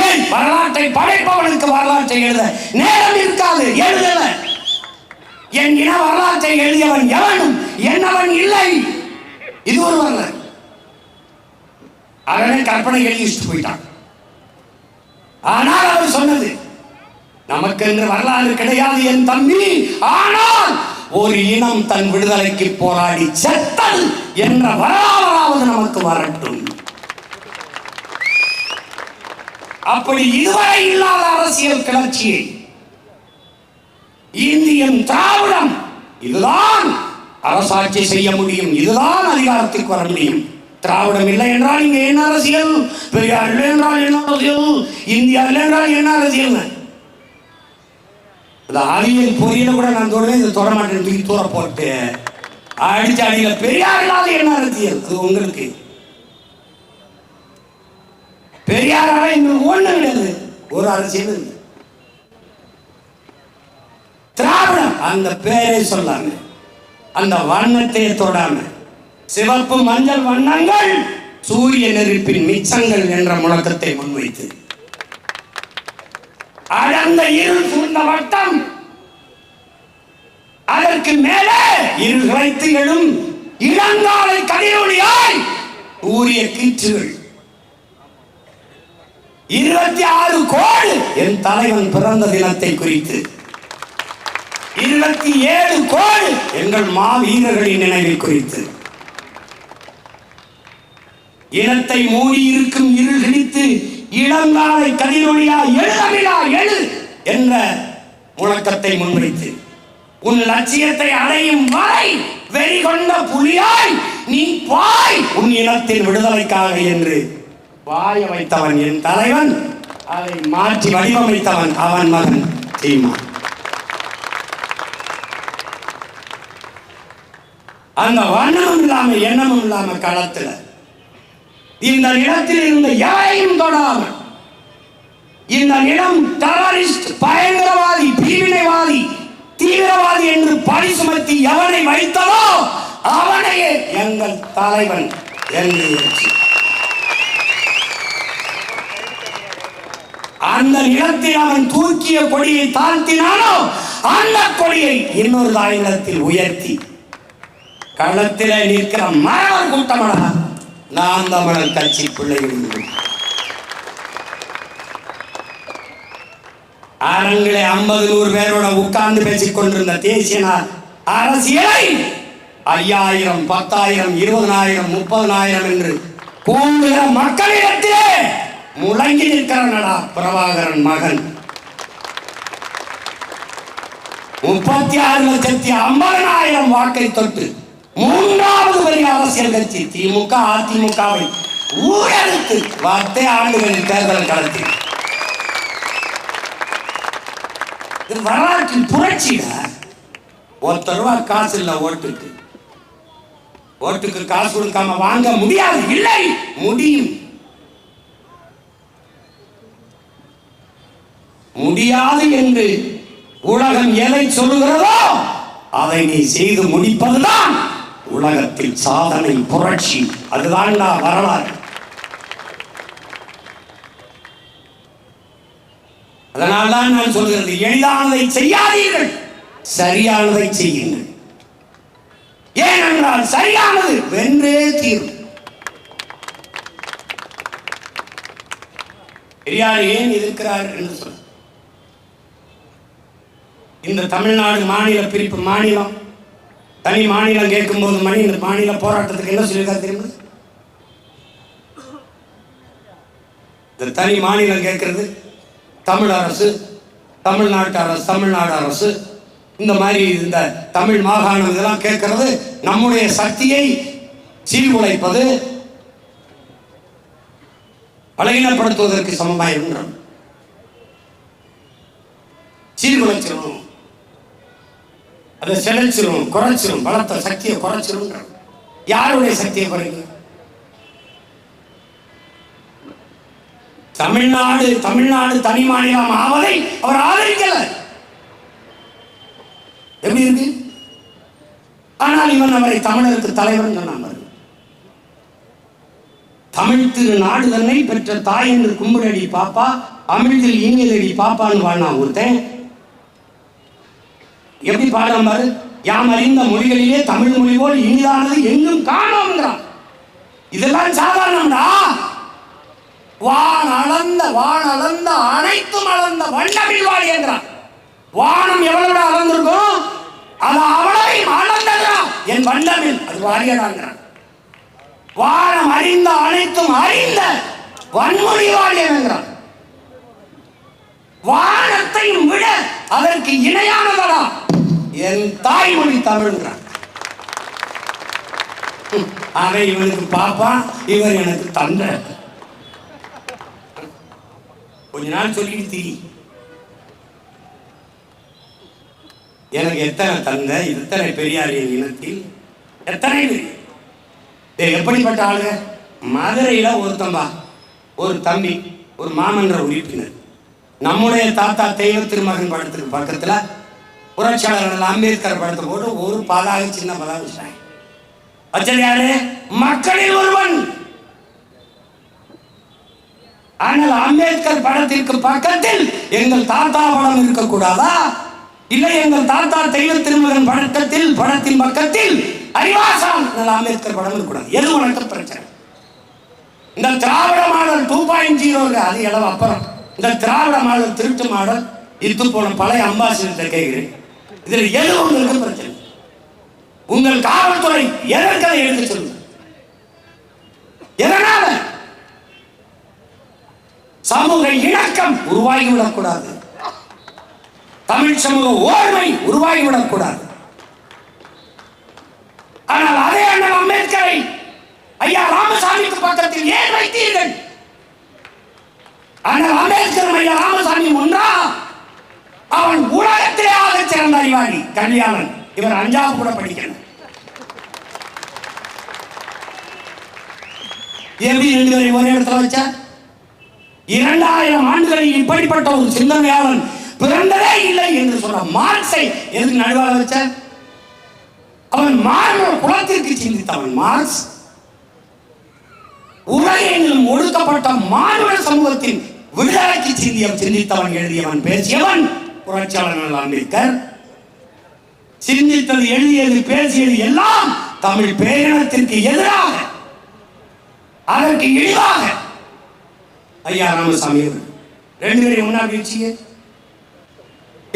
ஏன்? வரலாற்றை படைப்பவனுக்கு வரலாற்றை எழுத நேரம் இருக்காது, எழுதல. என் இன வரலாற்றை எழுதியவன் எவனும் என்னவன் இல்லை. இது ஒரு வரலாறு. அவனே கற்பனை எழுதி போயிட்டான். ஆனால் அவர் சொன்னது நமக்கென்று வரலாறு கிடையாது என் தம்பி. ஆனால் ஒரு இனம் தன் விடுதலைக்கு போராடி செத்தல் என்ற வரலாறாவது நமக்கு வரட்டும். அப்படி இதுவரை இல்லாத அரசியல் கிளர்ச்சியை இந்தியன் திராவிடம் இதுதான் அரசாட்சி செய்ய முடியும், இதுதான் அதிகாரத்துக்கு வர முடியும். திராவிடம் இல்லை என்றால் இங்க என்ன அரசியல்? பெரியார் இல்லை என்றால் என்ன அரசியல்? இந்தியா இல்லை என்றால் என்ன அரசியல்? அறிவியல் பொறியில கூட நான் தொடர்ந்து இந்த தொடமாட்டேன் தூக்கி தூர போட்டு அடிச்ச அடியில பெரியார் இல்லாத என்ன அரசியல்? அது உங்களுக்கு பெரியாரால எங்களுக்கு ஒண்ணு கிடையாது, ஒரு அரசியல் இல்லை. திராவிடம் அந்த பேரை சொல்லாம, அந்த வண்ணத்தை தொடாம, சிவப்பு மஞ்சள் வண்ணங்கள் சூரிய நெருப்பின் மிச்சங்கள் என்ற முழக்கத்தை முன்வைத்து அடர்ந்த இருள் சூழ்ந்த வட்டம், அதற்கு மேலே இருள் வைத்து எழும் இளங்காலை கதிரொளியாய் சூரிய கீற்றுகள், 26 கோடி என் தலைவன் பிறந்த தினத்தை குறித்து 27 கோடி எங்கள் மாவீரர்களின் நினைவை குறித்து. இனத்தை மூடி இருக்கும் இருள் கிழித்து இளங்காலை கதிரொளியா எழுதவிழா எழு என்ற முழக்கத்தை முன்வைத்து உன் லட்சியத்தை அடையும் வரை வெறி கொண்ட புலியாய் நீ பாய் உன் இனத்தின் விடுதலைக்காக என்று வாய வைத்தவன் என் தலைவன். அதை மாற்றி வடிவமைத்தவன் அவன் மகன் சீமான். அந்த வண்ணமும் இல்லாம எண்ணமும் இல்லாம களத்துல இந்த நிலத்தில் இருந்த யாரையும் தொடாமல் இந்த நிலம் டெரரிஸ்ட், பயங்கரவாதி, பிரிவினைவாதி, தீவிரவாதி என்று பழி சுமத்தி எவனை வைத்ததோ அவனையே எங்கள் தலைவன் என்று அந்த நிலத்தில் அவன் தூக்கிய கொடியை தாழ்த்தினானோ அந்த கொடியை இன்னொரு தாயினத்தில் உயர்த்தி களத்தில் நிற்கிற மாணவர் கூட்டமடா நான் தமிழர் கட்சி பிள்ளைகள். அரங்கிலே 50-100 பேரோட உட்கார்ந்து பேசிக் கொண்டிருந்த தேசிய அரசியலை 5000, 10,000, 20,000, 30,000 என்று கூடுகிற மக்களிடத்திலே முழங்கி நிற்கிறனடா பிரபாகரன் மகன். 36,50,000 வாக்கை தொட்டு 3வது பெரிய அரசியல் கட்சி திமுக அதிமுகவை ஊழலுக்கு 10 ஆண்டுகளில் தேர்தல் களத்தில். இது வரலாற்றின் புரட்சியில ₹1 காசு இல்ல ஓட்டுக்கு காசு கொடுக்காம வாங்க முடியாது. இல்லை, முடியும். முடியாது என்று உலகம் எதை சொல்லுகிறதோ அதை நீ செய்து முடிப்பதுதான் உலகத்தில் சாதனை, புரட்சி. அதுதான் வரலாறு. அதனால்தான் நான் சொல்கிறது, எளிதானதை செய்யாதீர்கள், சரியானதை செய்யுங்கள். ஏனென்றால் சரியானது வென்றே தீரும். பெரியார் ஏன் எதிர்க்கிறார் என்று சொல்ல, இந்த தமிழ்நாடு மாநில பிரிப்பு, மாநிலம் தனி மாநிலம் கேட்கும் போது இந்த மாநில போராட்டத்துக்கு என்ன சொல்லியிருக்காரு தெரியுமா? இந்த தனி மாநிலம் கேட்கிறது தமிழ் அரசு, தமிழ்நாட்டு அரசு, தமிழ்நாடு அரசு, இந்த மாதிரி இந்த தமிழ் மாகாணம் இதெல்லாம் கேட்கிறது நம்முடைய சக்தியை சீர்குலைப்பது, பலகீனப்படுத்துவதற்கு சமமாயிருக்கிறோம். சீர்குலைச்சிடும், அதை செலச்சிரும், குறைச்சிரும், பலத்த சக்தியை குறைச்சிரும். யாருடைய சக்தியை குறைக்கும்? தமிழ்நாடு தனி மாநிலம் ஆவதை அவர் ஆதரிக்கல. எப்படி இருக்கு? ஆனால் இவன் அவரை தமிழருக்கு தலைவர் சொன்னார். தமிழ் திரு நாடு தன்னை பெற்ற தாய் என்று கும்பிடடி பாப்பா, அமிழ்தில் இனியதடி பாப்பான்னு வாழ்னா ஒருத்தன். எப்படி பாடுறான் பாரு, யாம் அறிந்த மொழிகளிலே தமிழ் மொழி போல் இனிதானது எங்கும் காணோம்ங்கிறான். இதெல்லாம் சாதாரணம்டா. வான் அளந்த அனைத்தும் அளந்த வண்டமிழ் வாழி என்கிறான். வானம் எவ்வளவு அளந்திருக்கும், அது அவ்வளவையும் அளந்ததா என் வண்டமிழ், அது வாரியடாங்கிறான். வானம் அறிந்த அனைத்தும் அறிந்த வன்மொழி வாழியங்கிறான். வானத்தையும் விட அதற்கு இணையானதா என் தாய்மொழி தமிழ்ங்கிறான். ஆக இவனுக்கு பாப்பா, இவர் எனக்கு தந்தை. கொஞ்ச நாள் சொல்லிட்டு எனக்கு எத்தனை தந்தை, எத்தனை பெரியாரின் இனத்தில் எத்தனை எப்படிப்பட்ட ஆளுங்க. மதுரையில ஒருத்தம்பா, ஒரு தம்பி, ஒரு மாமன்ற உறுப்பினர், நம்முடைய தாத்தா தெய்வ திருமகன் படத்துக்கு பக்கத்துல புரட்சியாளர்கள் அம்பேத்கர் படத்தை போட்டு ஒரு பதாக, சின்ன பதாக வச்சாங்க. வச்சது யாரு? மக்களில் ஒருவன். ஆனால் அம்பேத்கர் படத்திற்கு பக்கத்தில் எங்கள் தாத்தா படம் இருக்கக்கூடாதா? இல்லை, எங்கள் தாத்தா தெய்வ திருமகன் படத்தின் பக்கத்தில் அறிவாசான் அம்பேத்கர் படம் இருக்கக்கூடாது. எது உனக்கு பிரச்சனை? இந்த திராவிட மாடல் 2.0 அது எவ்வளவு அப்புறம். இந்த திராவிட மாடல் திருட்டு மாடல், இது போன பழைய அம்பாசிடர் கேட்கிறேன். இதுல எது உங்களுக்கு பிரச்சனை? உங்கள் காவல்துறை எதற்காக எடுத்து சொல்லுங்க. எதனால சமூக இணக்கம் உருவாகிவிடக்கூடாது, தமிழ் சமூக ஓர்மை உருவாகிவிடக்கூடாது. ஆனால் அதே அண்ணல் அம்பேத்கரை ஐயா ராமசாமிக்கு பக்கத்தில் ஏன் வைத்தீர்கள்? அண்ணல் அம்பேத்கர் ஐயா ராமசாமி ஒன்றா? அவன் உலகத்திலே ஆக சிறந்த அறிவாளி, கல்யாணன். இவர் 5ஆவது கூட படிக்கணும். எப்படி 2 பேரை ஒரே இடத்துல வச்சா? 2000 ஆண்டுகளில் இப்படிப்பட்ட ஒரு சிந்தனையாளன் பிறந்ததே இல்லை என்று சொன்ன மார்க்ஸை எதுக்கு நடுவாக வச்ச? அவன் மாணவ குலத்திற்கு சிந்தித்தவன் மார்க்ஸ். உலகெங்கிலும் ஒடுக்கப்பட்ட மாணவ சமூகத்தின் விடுதலைக்கு சிந்தித்தவன், எழுதியவன், பேசியவன் புரட்சியாளர் அம்பேத்கர். சிந்தித்தது, எழுதியது, பேசியது எல்லாம் தமிழ் பேரினத்திற்கு எதிராக, அதற்கு இழிவாக. ஐயா ராமசாமி 2 பேரையும் முன்னாடி வச்சீங்க.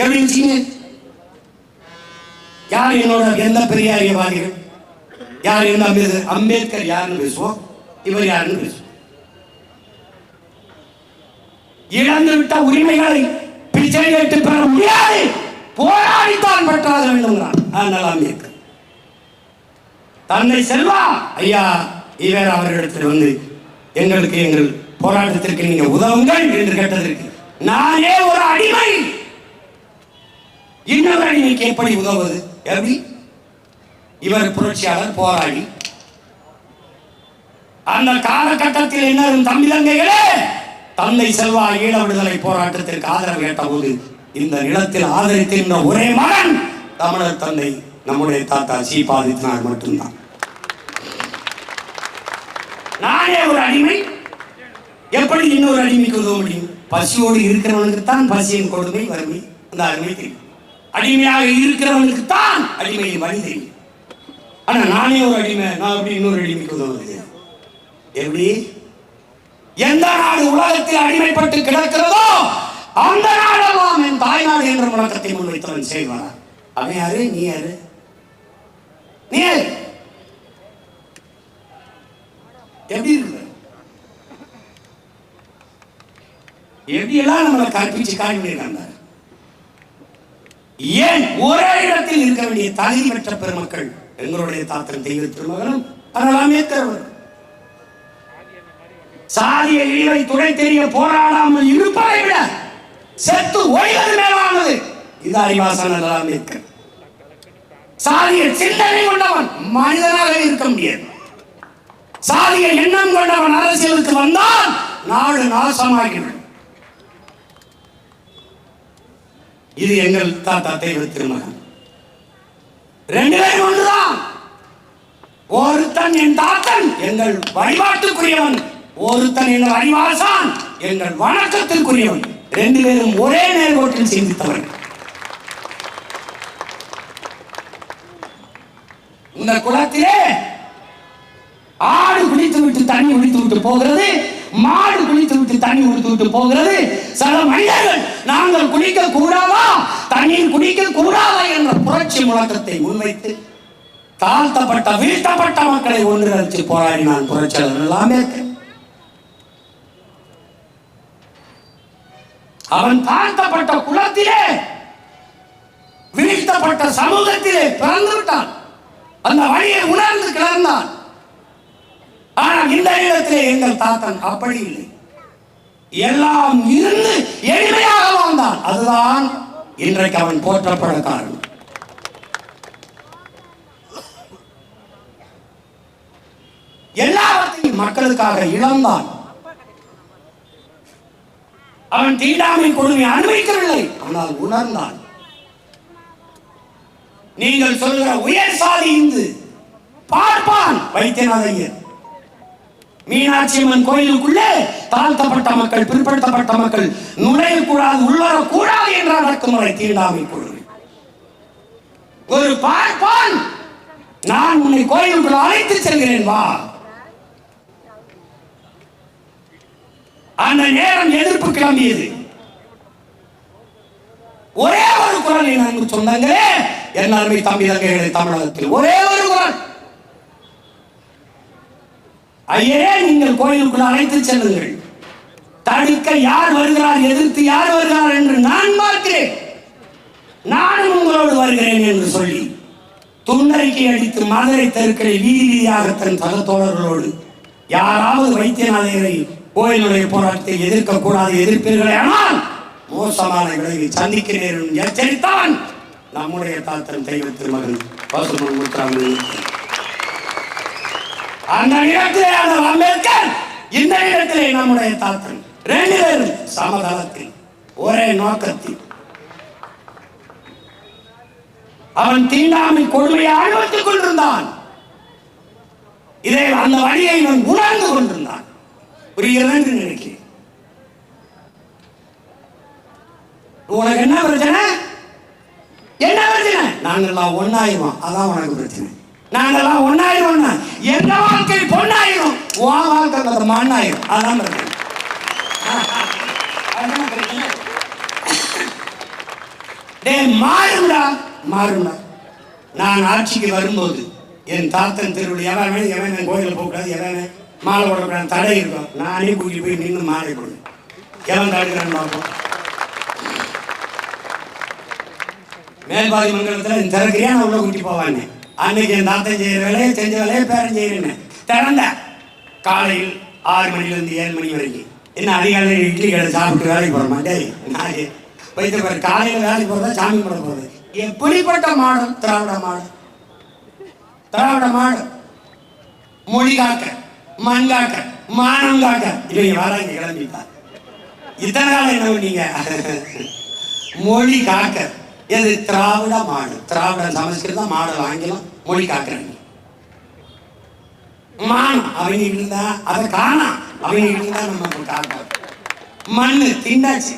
எப்படி வச்சீங்க? யார் என்னோட எந்த பெரியாரியவாதிகள் யார் என்ன அம்பேத்கர் யாருன்னு பேசுவோம், இவர் யாருன்னு பேசுவோம். இழந்து விட்ட உரிமைகளை பிச்சை கேட்டு பெற முடியாது, போராடித்தான் பெற்றாக வேண்டும்கிறான் அம்பேத்கர். தந்தை செல்வா ஐயா இவர் அவர்களிடத்தில் வந்து எங்களுக்கு எங்கள் போராட்டத்திற்கு நீங்க உதவுங்கள் என்று கேட்டதற்கு, நானே ஒரு அடிமை, இன்னொரு அடிமைக்கு எப்படி உதவுவது? எப்படி? இவர் புரட்சியாளர், போராடி. அந்த காலகட்டத்தில் என்ன தமிழங்கைகளே, தந்தை செல்வா ஈழ விடுதலை போராட்டத்திற்கு ஆதரவு கேட்ட போது இந்த நிலத்தில் ஆதரித்திருந்த ஒரே மகன் தமிழர் தந்தை நம்முடைய தாத்தா சீபா ஆதித்தனார் மட்டும்தான். நானே ஒரு அடிமை, எப்படி இன்னொரு அடிமைக்கு உதவ முடியும்? பசியோடு இருக்கிறவனுக்கு தான் பசியின் கொடுமை, வறுமை, அந்த அருமை தெரியும். அடிமையாக இருக்கிறவனுக்கு தான் அடிமையின் வழி தெரியும். ஆனா நானே ஒரு அடிமை, நான் எப்படி இன்னொரு அடிமைக்கு உதவுவது? எப்படி? எந்த நாடு உலகத்தில் அடிமைப்பட்டு கிடக்கிறதோ அந்த நாடெல்லாம் என் தாய்நாடு என்ற முழக்கத்தை முன்வைத்தவன் செய்வார். அவன் யாரு? நீ யாரு? நீ யாரு? எப்படி இருக்கு? எப்படி எல்லாம் நம்மளை கற்பிச்சு காட்டியிருக்காங்க. ஏன் ஒரே இடத்தில் இருக்க வேண்டிய தகுதி பெற்ற பெருமக்கள் எங்களுடைய தாத்தன் தெய்வ திருமகனும் அம்பேத்கர். சாதிய இழிவை துணை தெரிய போராடாமல் இருப்பதை விட செத்து ஓய்வது மேலானது. இது அறிவாசன் அம்பேத்கர். சாதிய சிந்தனை கொண்டவன் மனிதனாக இருக்க முடியாது. சாதிய எண்ணம் கொண்டவன் அரசியலுக்கு வந்தால் நாடு நாசமாகிவிடும். இது எங்கள் தாத்தா தெய்வ திருமகன். 2 பேரும் ஒன்றுதான். ஒருத்தன் என் தாத்தன், எங்கள் வழிபாட்டுக்குரியவன். ஒருத்தன் எங்கள் அறிவாசான், எங்கள் வணக்கத்திற்குரியவன். 2 பேரும் ஒரே நேர்கோட்டில் சிந்தித்தவன். இந்த குளத்திலே ஆடு குளித்து விட்டு தண்ணி குடித்து விட்டு போகிறது, மாடு குளித்து விட்டு தண்ணி குடித்து விட்டு போகிறது. சில மனிதர்கள் நாங்கள் குடிக்க கூடாதா, தண்ணீர் குடிக்க கூடாதா என்ற புரட்சி முழக்கத்தை முன்வைத்து தாழ்த்தப்பட்ட வீழ்த்தப்பட்ட மக்களை ஒன்றிணைத்து போராடினான் புரட்சியாளர் அம்பேத்கர். அவன் தாழ்த்தப்பட்ட குலத்திலே, வீழ்த்தப்பட்ட சமூகத்திலே பிறந்து விட்டான். அந்த வழியை உணர்ந்து கிளர்ந்தான். ஆனால் இந்த இடத்திலே எங்கள் தாத்தன் அப்படி இல்லை. எல்லாம் இருந்து எளிமையாக வாழ்ந்தான். அதுதான் இன்றைக்கு அவன் போற்றப்பட காரணம். எல்லாவற்றையும் மக்களுக்காக இழந்தான். அவன் தீண்டாமை கொடுமை அனுபவிக்கவில்லை, ஆனால் உணர்ந்தான். நீங்கள் சொல்கிற உயர் சாதி இந்து பார்ப்பான் வைத்தியநாதையர். மீனாட்சி அம்மன் கோயிலுக்குள்ளே தாழ்த்தப்பட்ட மக்கள், பிற்படுத்தப்பட்ட மக்கள் நுழையக்கூடாது, உள்வரக்கூடாது என்ற அடக்குமுறை தீண்டாமை கொடுமை. ஒரு பார்ப்பான், நான் உன்னை கோயிலுக்குள் அழைத்து செல்கிறேன் வா. அந்த நேரம் எதிர்ப்பு கிளம்பியது. ஒரே ஒரு குரல் என் அன்பு சொந்தங்களே, என் அருமை தம்பி தங்கைகளை, தமிழகத்தில் ஒரே ஒரு குரல். ஐயரே, நீங்கள் கோயிலுக்குள் அழைத்து செல்லுங்கள். தடுக்க யார் வருகிறார், எதிர்த்து யார் வருகிறார் என்று நான் பார்க்கிறேன், நானும் உங்களோடு வருகிறேன் என்று சொல்லி துண்டறிக்கை அடித்து மதுரை தெருக்களை வீதி வீதியாக தன் சகத்தோழர்களோடு யாராவது வைத்தியநாதரை கோயிலுடைய போராட்டத்தை எதிர்க்கக்கூடாது, எதிர்ப்பீர்களே ஆனால் மோசமான விளைவை சந்திக்கிறேன் எச்சரித்தான் நம்முடைய தாத்தன் தெய்வ திருமகன் பசுமன் முத்துராமன். அந்த இடத்திலே அந்த அம்பேத்கர், இந்த இடத்திலே நம்முடைய தாத்தன், ரெண்டு பேரும் சமதளத்தில் ஒரே நோக்கத்தில் அவன் தீண்டாமை கொடுமையை அனுபவித்துக் கொண்டிருந்தான். இதை அந்த வழியை அவன் உணர்ந்து கொண்டிருந்தான். புரிகிறது என்று நினைக்கிறேன். உனக்கு என்ன பிரச்சனை? என்ன பிரச்சனை? நாங்கெல்லாம் ஒன்னாயிரம், அதான் உனக்கு பிரச்சனை. நாங்கெல்லாம் ஒன்னாயிரம், எந்த வாழ்க்கை பொண்ணாயிரும், உன் வாழ்க்கை மண்ணாயிரும், அதான் பிரச்சனை. மாறும்டா, மாறும்டா. நான் ஆட்சிக்கு வரும்போது என் தாத்தன் திருவிழா எவன் கோயிலில் போகக்கூடாது, எவன் மாலை போடக்கூடாது, தடை இருக்கும். நானே கூட்டிட்டு போய் நின்று மாலை போடு, எவன் தடுக்கிறான்னு பார்ப்போம். மேல்பாதி மங்கலத்தில் திறக்கிறியா, நான் உள்ள கூட்டி போவாங்க. அன்னைக்கு என் தாத்தன் செய்கிற வேலையை செஞ்ச வேலையை பேரன் செய்கிறேன்னு திறந்த காலையில் 6 மணிலேருந்து 7 மணி வரைக்கும். என்ன அதிகாலையில் இட்லி கடை சாப்பிட்டு வேலைக்கு போகிற மாட்டேன். நான் வைத்த பிறகு காலையில் வேலைக்கு போகிறதா, சாமி போட போகிறது. எப்படிப்பட்ட மாடல்? திராவிட மாடல், திராவிட மாடல். மொழி காக்க, மண் காக்க, மானம் காக்க. இவங்க வராங்க, கிளம்பிட்டார். இத்தனை காலம் என்ன பண்ணீங்க? மொழி காக்க. எது? திராவிட மாடல். திராவிட சமஸ்கிருதம், மாடல் ஆங்கிலம், மொழி காக்குறாங்க. மானம் அவங்க இருந்தா அதை காணா, அவங்க இருந்தா நம்ம காக்க. மண்ணு திண்டாச்சு.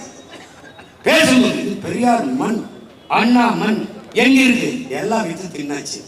பேசும்போது பெரியார் மண், அண்ணா மண் எங்க இருக்கு? எல்லாம் வித்து தின்னாச்சு.